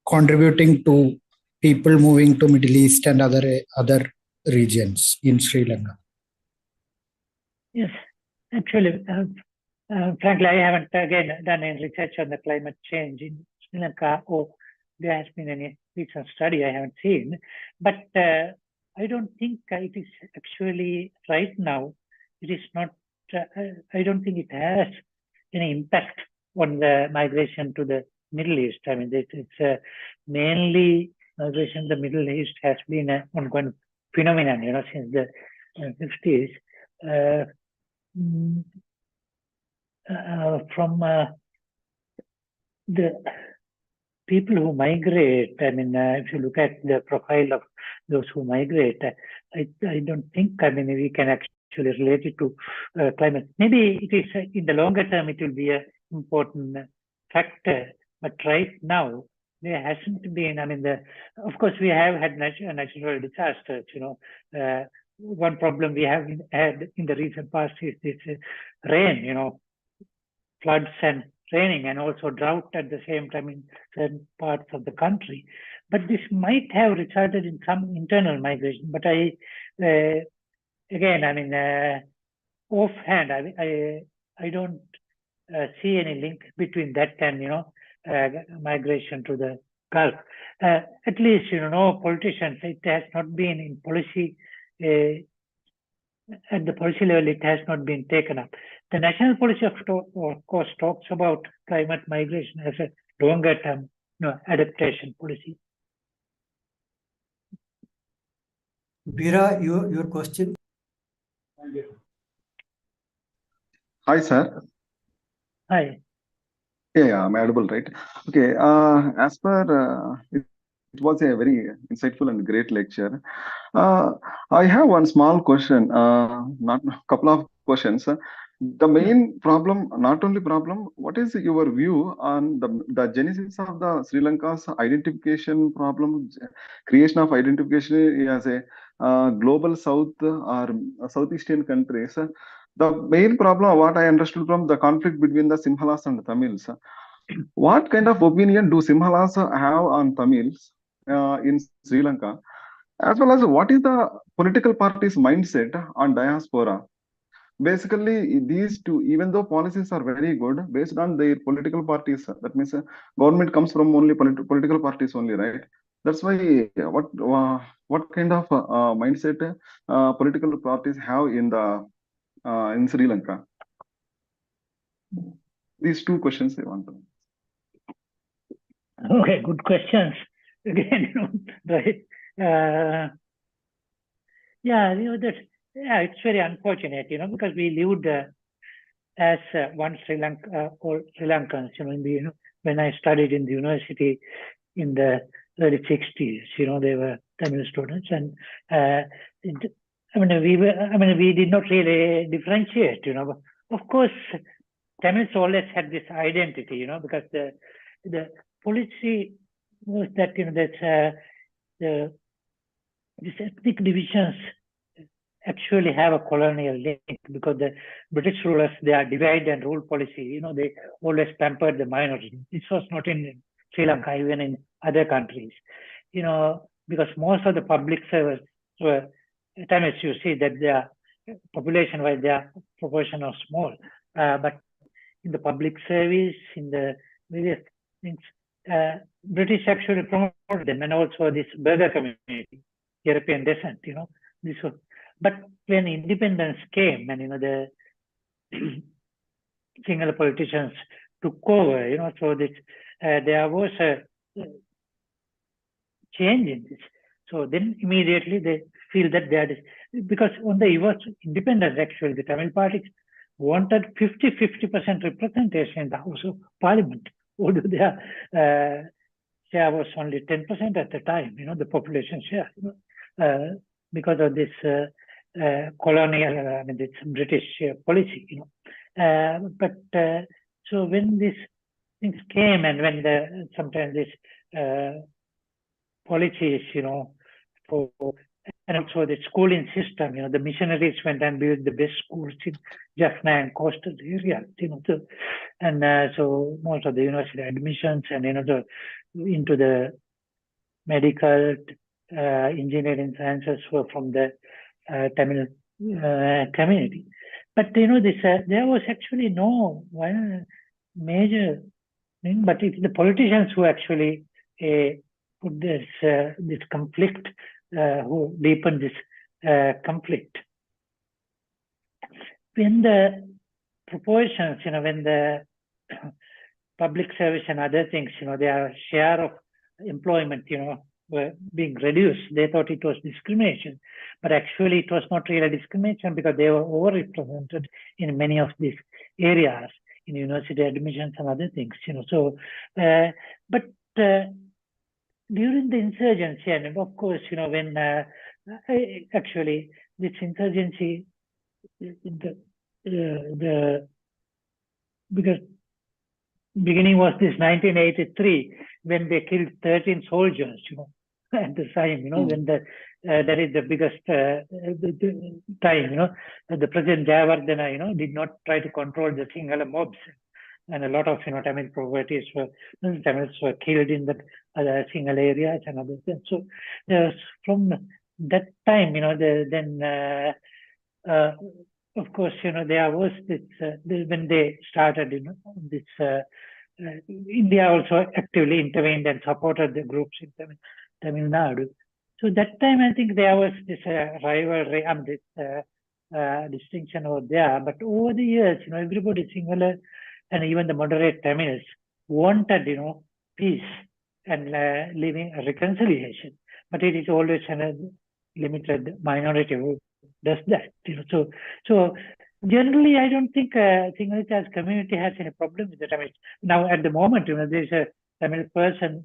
contributing to people moving to Middle East and other regions in Sri Lanka? Yes, actually, frankly, I haven't again done any research on the climate change in Sri Lanka, or there has been any recent study I haven't seen. But I don't think it is actually right now. It is not. I don't think it has any impact on the migration to the Middle East. I mean, it's mainly migration to the Middle East has been an ongoing phenomenon, since the 50s. From the people who migrate, I mean, if you look at the profile of those who migrate, I don't think, we can actually relate it to climate. Maybe it is in the longer term, it will be an important factor, but right now, there hasn't been, of course, we have had natural disasters, one problem we have had in the recent past is this rain, floods and raining, and also drought at the same time in certain parts of the country. But this might have resulted in some internal migration. But offhand, I don't see any link between that and migration to the Gulf. At least no politicians. It has not been in policy. At the policy level, it has not been taken up. The national policy, of course, talks about climate migration as a longer-term adaptation policy. Vira, your question? Hi, sir. Hi. Yeah, I'm audible, right? Okay. As per, it was a very insightful and great lecture. I have one small question, not a couple of questions. The main problem, not only problem, what is your view on the genesis of the Sri Lanka's identification problem, creation of identification as a global South or Southeastern countries? The main problem, what I understood from the conflict between the Sinhalas and Tamils, what kind of opinion do Sinhalas have on Tamils in Sri Lanka? As well as what is the political party's mindset on diaspora? Basically, these two, even though policies are very good, based on their political parties, that means government comes from only political parties only, right? That's why what kind of mindset political parties have in Sri Lanka? These two questions I want to. Okay, good questions. Again, right? It's very unfortunate, because we lived as one Sri Lanka or Sri Lankans, when I studied in the university in the early 60s, they were Tamil students, and we did not really differentiate, Of course, Tamils always had this identity, because the policy was that, these ethnic divisions actually have a colonial link, because the British rulers, their divide and rule policy, they always pampered the minority. This was not in Sri Lanka, even in other countries, because most of the public service were Tamils. You see that their population-wise, their proportion are small, but in the public service, in the various things, British actually promoted them, and also this burgher community, European descent, this was. But when independence came, and the single politicians took over, so this there was a change in this. So then immediately they feel that there is, because on the eve of independence, actually, the Tamil parties wanted 50% representation in the House of Parliament, although their share was only 10% at the time, the population share, because of this colonial, this British policy, but so when these things came, and when sometimes this policies, for, and also the schooling system, the missionaries went and built the best schools in Jaffna and coastal areas, and so most of the university admissions and, into the medical, engineering sciences were from the Tamil community. But, this, there was actually no one major thing, but it's the politicians who actually put this conflict, who deepened this conflict. When the proportions, when the public service and other things, their share of employment, were being reduced, they thought it was discrimination. But actually it was not really discrimination, because they were overrepresented in many of these areas, in university admissions and other things, So, but during the insurgency, and of course, when actually this insurgency, because beginning was this 1983, when they killed 13 soldiers, at the time, when that is the biggest time, the President Jayawardena, did not try to control the Sinhala mobs. And a lot of, Tamil properties Tamils were killed in the other Sinhala areas and other things. So from that time, then of course, there was this, when they started, this, India also actively intervened and supported the groups in Tamil Nadu. So that time, I think there was this rivalry, this distinction over there. But over the years, everybody Sinhala, and even the moderate Tamils wanted, peace and living reconciliation. But it is always a limited minority who does that. So generally, I don't think Sinhalese community has any problem with the Tamils. Now, at the moment, there's a Tamil person,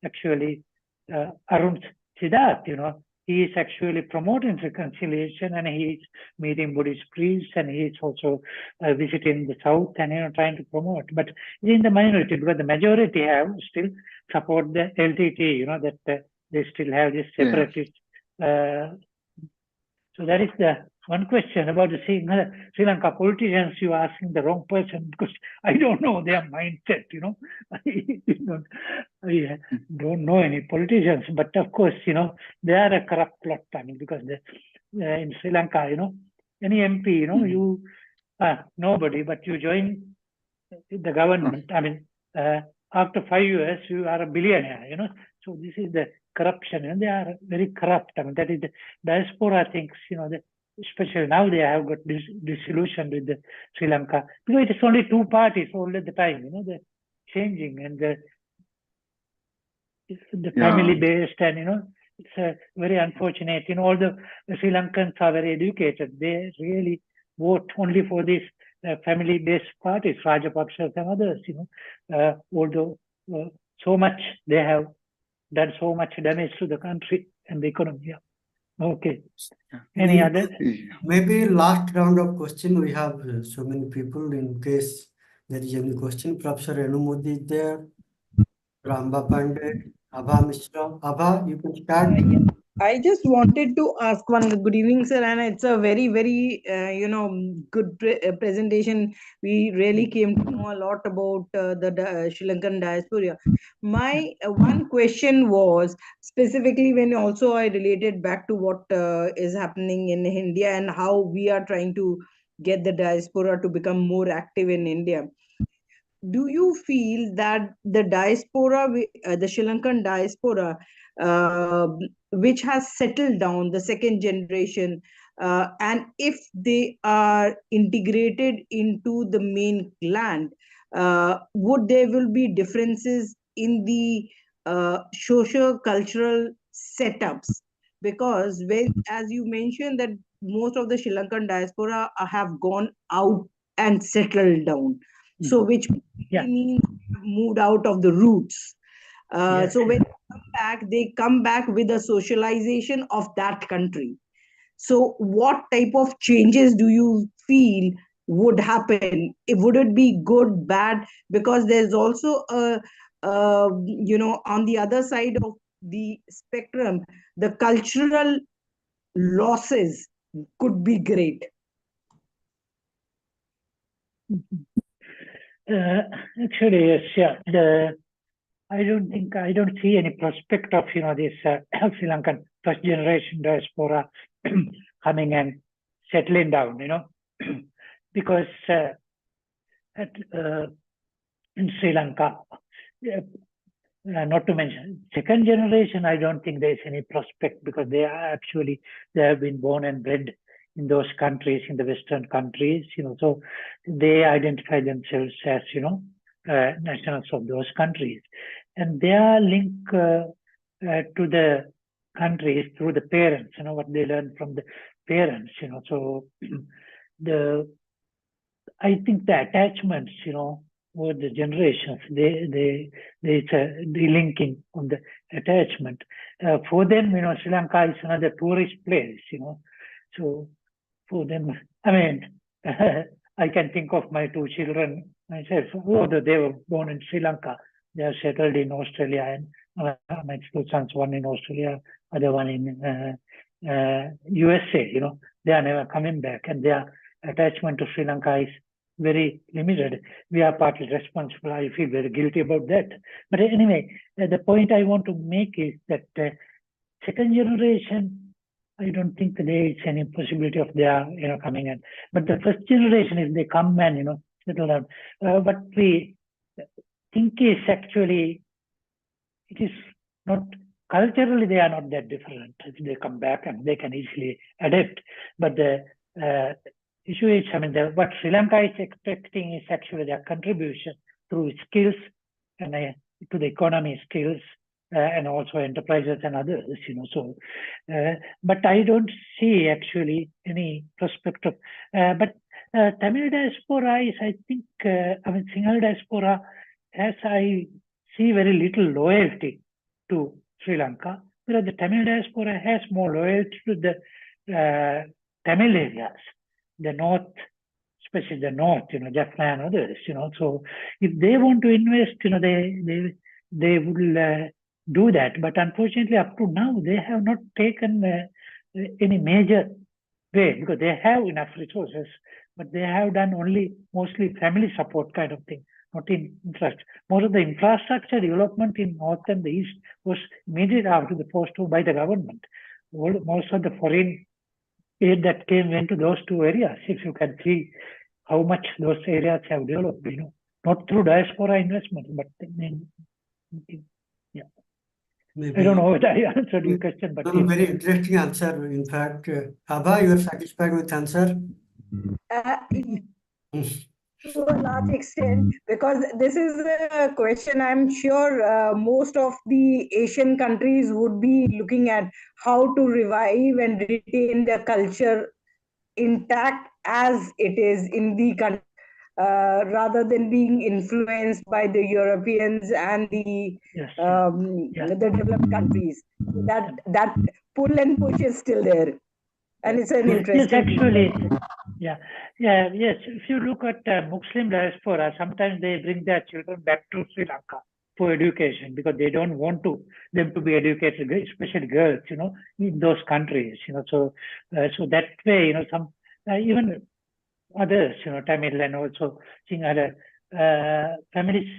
actually, Arun Siddharth, he is actually promoting reconciliation, and he is meeting Buddhist priests, and he is also visiting the south and trying to promote. But in the minority, because the majority have still support the LTT, that they still have this separatist. So that is the one question about the Sri Lanka politicians. You are asking the wrong person, because I don't know their mindset. I don't know any politicians, but of course, they are a corrupt lot. Because in Sri Lanka, any MP, you nobody, but you join the government. After 5 years, you are a billionaire. So this is the corruption, they are very corrupt. That is the diaspora things. Especially now they have got disillusioned with the Sri Lanka, because it is only two parties all the time. The changing, and the family based, and it's very unfortunate. All the Sri Lankans are very educated. They really vote only for these family based parties, Rajapakshas and others. Although so much they have done so much damage to the country and the economy. Okay. Any other? Maybe last round of question. We have so many people. In case there is any question, Professor Enumudi is there. Ramba Pandey, Abha Mishra. Abha, you can start. I just wanted to ask one. Good evening, sir, and it's a very, very, good presentation. We really came to know a lot about the Sri Lankan diaspora. My one question was specifically when also I related back to what is happening in India and how we are trying to get the diaspora to become more active in India. Do you feel that the diaspora, the Sri Lankan diaspora, uh, which has settled down, the second generation, and if they are integrated into the main land, would there will be differences in the socio-cultural setups? Because when, as you mentioned, that most of the Sri Lankan diaspora have gone out and settled down. So which means moved out of the roots. So when they come back with a socialization of that country. So what type of changes do you feel would happen? Would it be good, bad? Because there's also on the other side of the spectrum, the cultural losses could be great. Actually, yes, yeah. I don't see any prospect of this Sri Lankan first generation diaspora coming and settling down, because in Sri Lanka, not to mention second generation, I don't think there's any prospect because they have been born and bred in those countries, in the Western countries, so they identify themselves as nationals of those countries, and their link to the countries through the parents, what they learn from the parents, so I think the attachments, over the generations, there's a delinking of the attachment. For them, Sri Lanka is another tourist place, so for them, I mean, I can think of my two children myself, although they were born in Sri Lanka, they are settled in Australia, and my two sons, one in Australia, other one in USA, they are never coming back, and their attachment to Sri Lanka is very limited. We are partly responsible. I feel very guilty about that. But anyway, the point I want to make is that second generation, I don't think there is any possibility of their coming in. But the first generation, if they come and settle down, what we think is actually it is not culturally they are not that different. If they come back and they can easily adapt, but the issue is, what Sri Lanka is expecting is actually their contribution through skills and to the economy skills and also enterprises and others, so, but I don't see actually any prospect of, but Tamil diaspora is, I think, Sinhala diaspora has, I see very little loyalty to Sri Lanka, whereas the Tamil diaspora has more loyalty to the Tamil areas, the north, especially the north, Jaffna and others, so if they want to invest, they will do that. But unfortunately, up to now, they have not taken any major way because they have enough resources, but they have done only mostly family support kind of thing, not in infrastructure. Most of the infrastructure development in north and the east was immediately after the post-war by the government. Most of the foreign aid that came into those two areas, if you can see how much those areas have developed, not through diaspora investment, but yeah. Maybe. I don't know whether I answered your question, but no, very interesting answer. In fact, Abha, you are satisfied with answer? To a large extent, because this is a question I'm sure most of the Asian countries would be looking at how to revive and retain their culture intact as it is in the country, rather than being influenced by the Europeans and the developed countries. That pull and push is still there, and it's an interesting. Yes, actually, yes. If you look at Muslim diaspora, sometimes they bring their children back to Sri Lanka for education because they don't want them to be educated, especially girls, in those countries, So that way, some even others, Tamil and also Sinhala families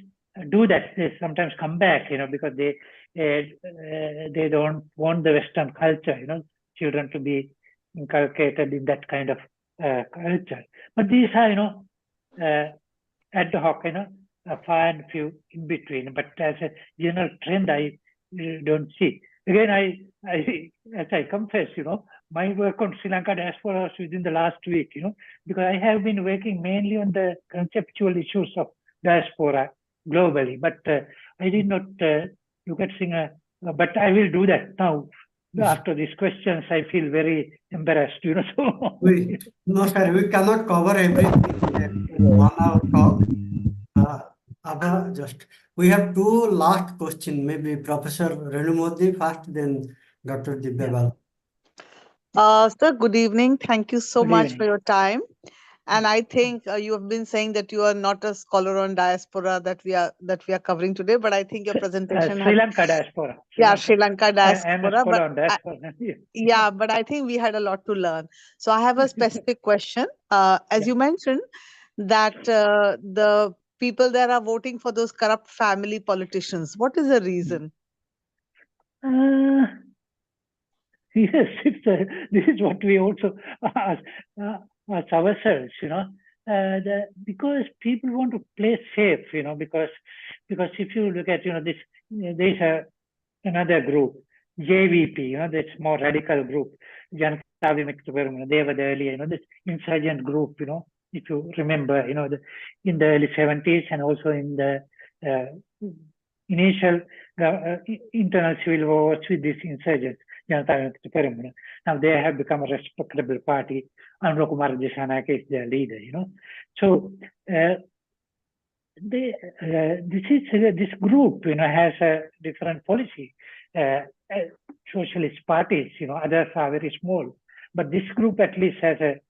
do that. They sometimes come back, because they don't want the Western culture, children to be inculcated in that kind of culture. But these are, ad hoc, far and few in between. But as a general trend, I don't see. Again, as I confess, my work on Sri Lanka diaspora was within the last week, because I have been working mainly on the conceptual issues of diaspora globally. But I did not look at but I will do that now. After these questions, I feel very embarrassed, So No, sir, we cannot cover everything in 1 hour talk. We have two last questions. Maybe Professor Renu Modi first, then Dr. Divya Bal. Sir, good evening. Thank you so Good much evening. for your time. And I think you have been saying that you are not a scholar on diaspora that we are covering today, but I think your presentation Sri Lanka diaspora. Sri Lanka I am a diaspora. scholar on diaspora. Yeah, but I think we had a lot to learn. So I have a specific question. As you mentioned that the people that are voting for those corrupt family politicians, what is the reason? Yes, this is what we also ask ourselves, because people want to play safe, because if you look at, this, there's another group, JVP, that's more radical group, Janata Vimukti, they were the earlier, this insurgent group, if you remember, in the early 70s and also in the initial internal civil wars with these insurgents. Now they have become a respectable party. Anura Kumar Dissanayake is their leader, So this group, has a different policy. Socialist parties, others are very small, but this group at least has a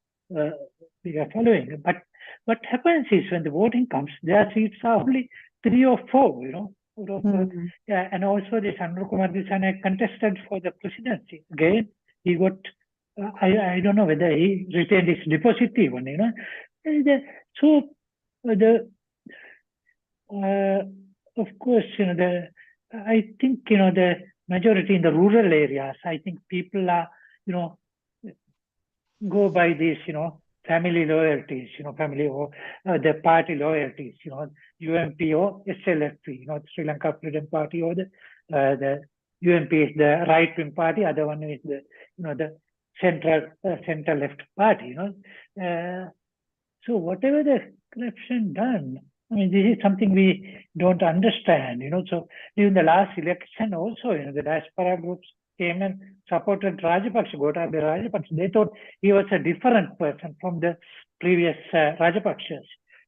bigger following. But what happens is when the voting comes, their seats are only 3 or 4, and also this Anura Kumar Dissanayake contested for the presidency. Again, he got, I don't know whether he retained his deposit even, So of course, I think, the majority in the rural areas, I think people are, go by these, family loyalties, family or the party loyalties, UMP or SLFP, Sri Lanka Freedom Party, or the UMP is the right-wing party, other one is the, the center left party, So whatever the corruption done, I mean, this is something we don't understand, So during the last election also, the diaspora groups came and supported Rajapaksa, Gotabaya Rajapaksa. They thought he was a different person from the previous Rajapaksas.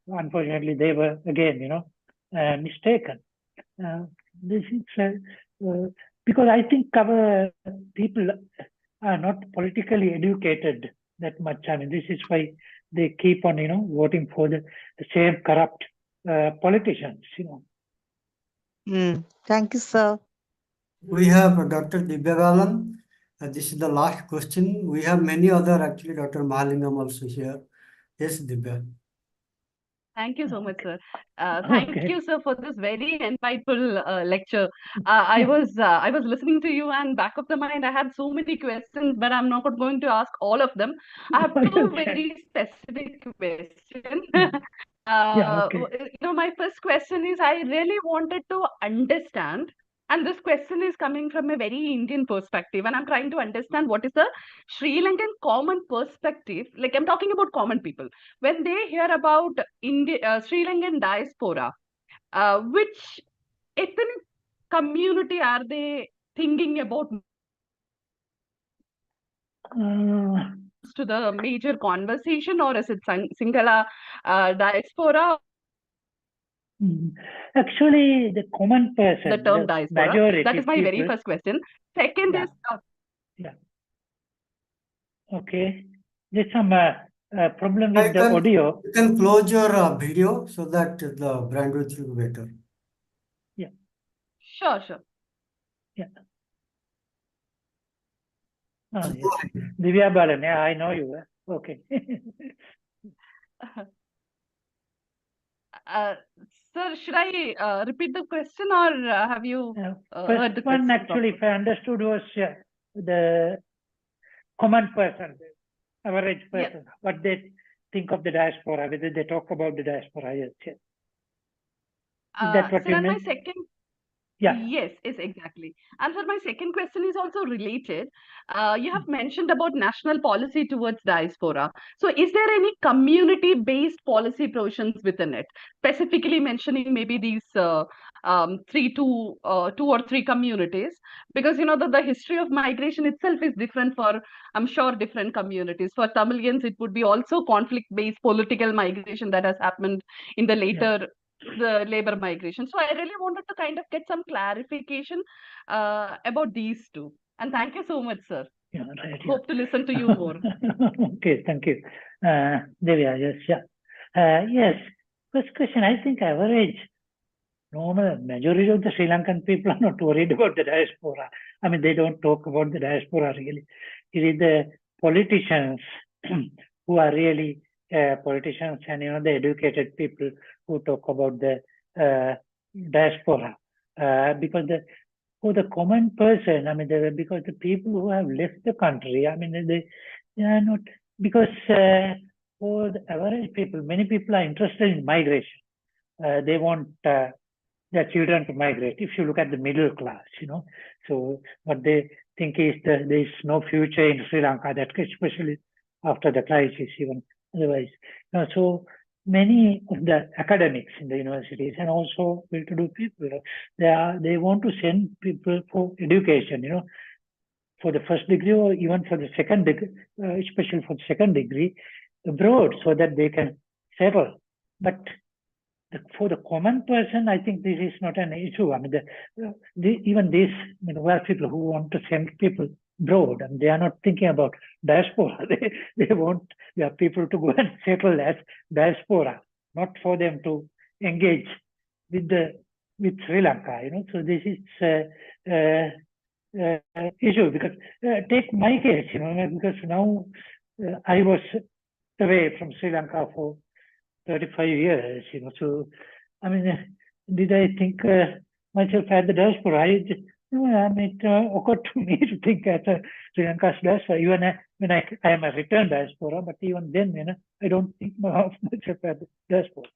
Unfortunately, they were again, mistaken. This is because I think our people are not politically educated that much. I mean, this is why they keep on, voting for the same corrupt politicians, Thank you, sir. We have Dr. Divya Balan. This is the last question. We have many other, actually, Dr. Mahalingam also here. Yes, Divya. Thank you so much, sir. Thank you, sir, for this very insightful lecture. I was listening to you, and back of the mind, I had so many questions, but I'm not going to ask all of them. I have two very specific questions. My first question is, I really wanted to understand, and this question is coming from a very Indian perspective, and I'm trying to understand what is the Sri Lankan common perspective. Like, I'm talking about common people. When they hear about Sri Lankan diaspora, which ethnic community are they thinking about to the major conversation, or is it Sinhala diaspora? Actually, the common person, the term diaspora. majority That is my very first question. Second is okay. There's some problem with the can, audio. You can close your video so that the bandwidth will be better. Yeah. Sure, sure. Yeah. Yes. Divya Balan, yeah, I know you. Okay. Sir, should I repeat the question, or have you heard the First one, question actually, if I understood, was the common person, average Yes. person, what they think of the diaspora, whether they talk about the diaspora. Yes, yes. Is that what Sir, you and my meant? second, Yeah. yes, exactly. And sir, my second question is also related. You have mentioned about national policy towards diaspora. So, is there any community-based policy provisions within it? Specifically mentioning maybe these two or three communities, because you know that the history of migration itself is different for, I'm sure, different communities. For Tamilians, it would be also conflict-based political migration that has happened in the later the labor migration. So I really wanted to kind of get some clarification about these two. And thank you so much, sir. Yeah, right. Hope to listen to you more. Okay, thank you. Divya, yes, yeah. Yes, first question, I think average, normal, majority of the Sri Lankan people are not worried about the diaspora. I mean, they don't talk about the diaspora really. It is the politicians who are really politicians and, you know, the educated people who talk about the diaspora. Because for the common person, I mean, because the people who have left the country, I mean, they are not, because for the average people, many people are interested in migration. They want their children to migrate. If you look at the middle class, you know, so what they think is that there is no future in Sri Lanka, that especially after the crisis, even otherwise. So many of the academics in the universities and also well-to-do people, they want to send people for education, you know, for the first degree or even for the second degree, especially for the second degree abroad, so that they can settle. But for the common person, I think this is not an issue. I mean, even these, you know, were people who want to send people abroad, and they are not thinking about diaspora. They want their people to go and settle as diaspora, not for them to engage with Sri Lanka. You know, so this is issue, because take my case. You know, because now I was away from Sri Lanka for 35 years, you know, so, I mean, did I think myself as the diaspora? I mean, it occurred to me to think as a Sri Lanka's diaspora, even when I am a returned diaspora, but even then, you know, I don't think of myself as the diaspora.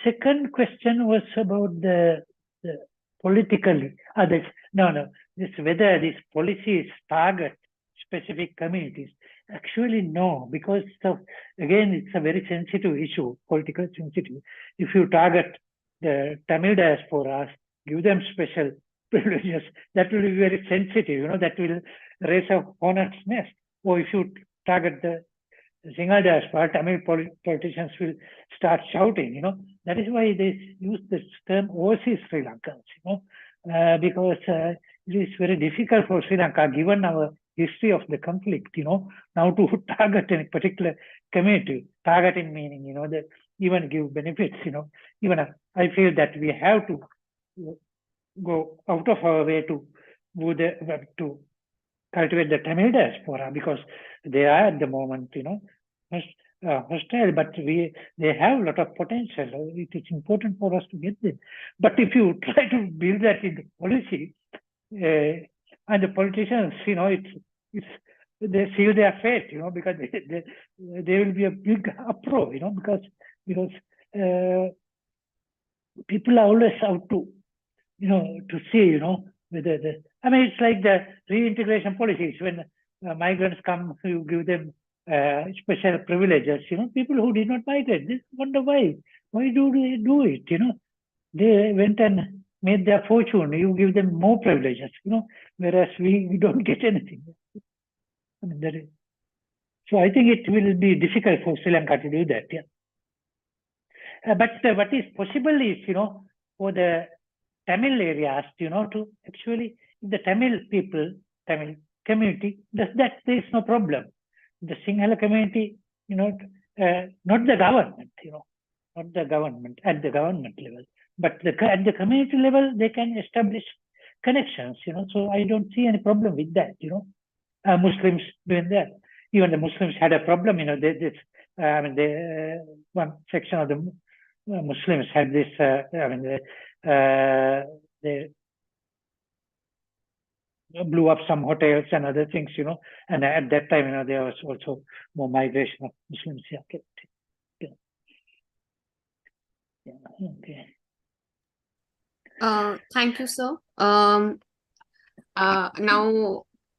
Second question was about the politically, this whether these policies target specific communities. Actually, no, because again, it's a very sensitive issue, politically sensitive. If you target the Tamil diasporas, give them special privileges, that will be very sensitive, you know, that will raise a hornet's nest. Or if you target the Sinhala diaspora, Tamil politicians will start shouting, you know. That is why they use this term overseas Sri Lankans, you know, because it is very difficult for Sri Lanka, given our history of the conflict, you know, now to target any particular community, targeting meaning, you know, that even give benefits, you know, even I feel that we have to go out of our way to cultivate the Tamil diaspora, because they are at the moment, you know, hostile, but they have a lot of potential. It is important for us to get them. But if you try to build that in the policy, and the politicians, you know, they seal their fate, you know, because there will be a big uproar, you know, because people are always out to, you know, to see, you know, whether I mean, it's like the reintegration policies. When migrants come, you give them special privileges, you know, people who did not migrate, they wonder why do they do it, you know? They went and made their fortune, you give them more privileges, you know, whereas we don't get anything. I mean, so I think it will be difficult for Sri Lanka to do that, yeah. But what is possible is, you know, for the Tamil areas, you know, to actually, the Tamil people, Tamil community, there is no problem. The Sinhala community, you know, not the government, you know, not the government, at the government level, but at the community level, they can establish connections, so I don't see any problem with that, Muslims doing that. Even the Muslims had a problem, one section of the Muslims had this, they blew up some hotels and other things, and at that time, there was also more migration of Muslims. Yeah, okay. Yeah, okay. Thank you, sir. Now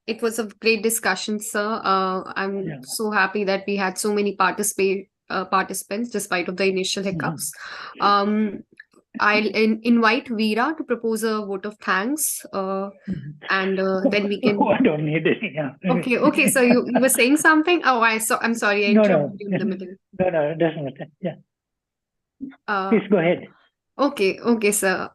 it was a great discussion, sir. I'm so happy that we had so many participants despite of the initial hiccups. I'll invite Veera to propose a vote of thanks, and then we can. Oh, I don't need it. Yeah. Okay. So you were saying something? Oh, I'm sorry. I interrupted you in the middle. No, it doesn't matter. Yeah. Please go ahead. Okay, sir.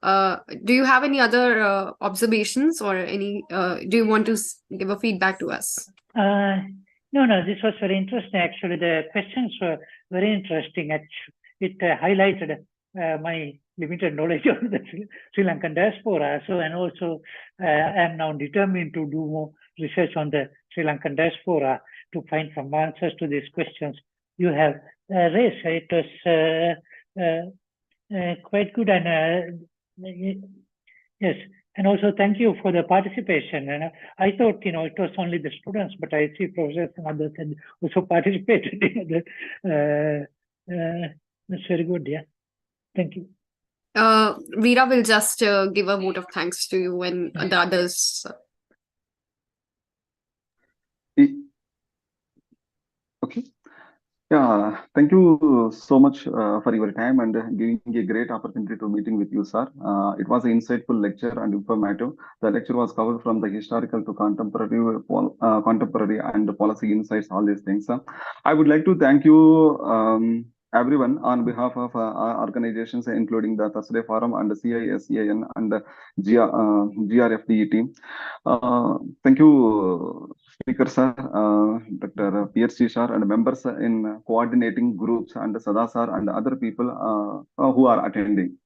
Do you have any other observations or any? Do you want to give a feedback to us? No. This was very interesting. Actually, the questions were very interesting. It highlighted my limited knowledge of the Sri Lankan diaspora. So, and also, I am now determined to do more research on the Sri Lankan diaspora to find some answers to these questions you have raised. It was quite good, and yes, and also thank you for the participation. And I thought it was only the students, but I see professors and others had also participated. That's very good. Yeah, thank you. Veera will just give a vote of thanks to you and the others. Okay. Yeah, thank you so much for your time and giving a great opportunity to meeting with you, sir. It was an insightful lecture and informative. The lecture was covered from the historical to contemporary and policy insights, all these things. I would like to thank you, everyone, on behalf of our organizations, including the Thursday Forum and the CISEAN and the GRFDE team. Thank you, Speaker sir, Dr. Piyasiri sir, and members in coordinating groups, and Sada sir and other people who are attending.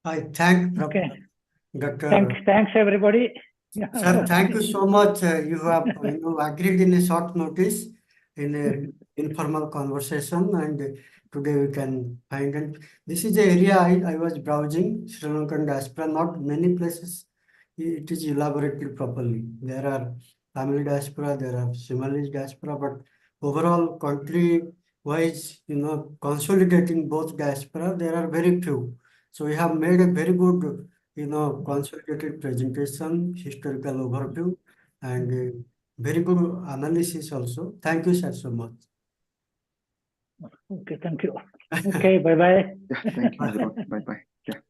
I thank Dr. Thanks everybody. Sir, thank you so much. You have agreed in a short notice in an informal conversation, and today we can find it. This is the area I was browsing, Sri Lankan diaspora. Not many places it is elaborated properly. There are Tamil diaspora, there are Sinhalese diaspora, but overall country-wise, consolidating both diaspora, there are very few. So we have made a very good, consolidated presentation, historical overview, and very good analysis also. Thank you, sir, so much. Okay, thank you. Okay, bye-bye. Yeah, thank you, everyone. Bye-bye. Yeah.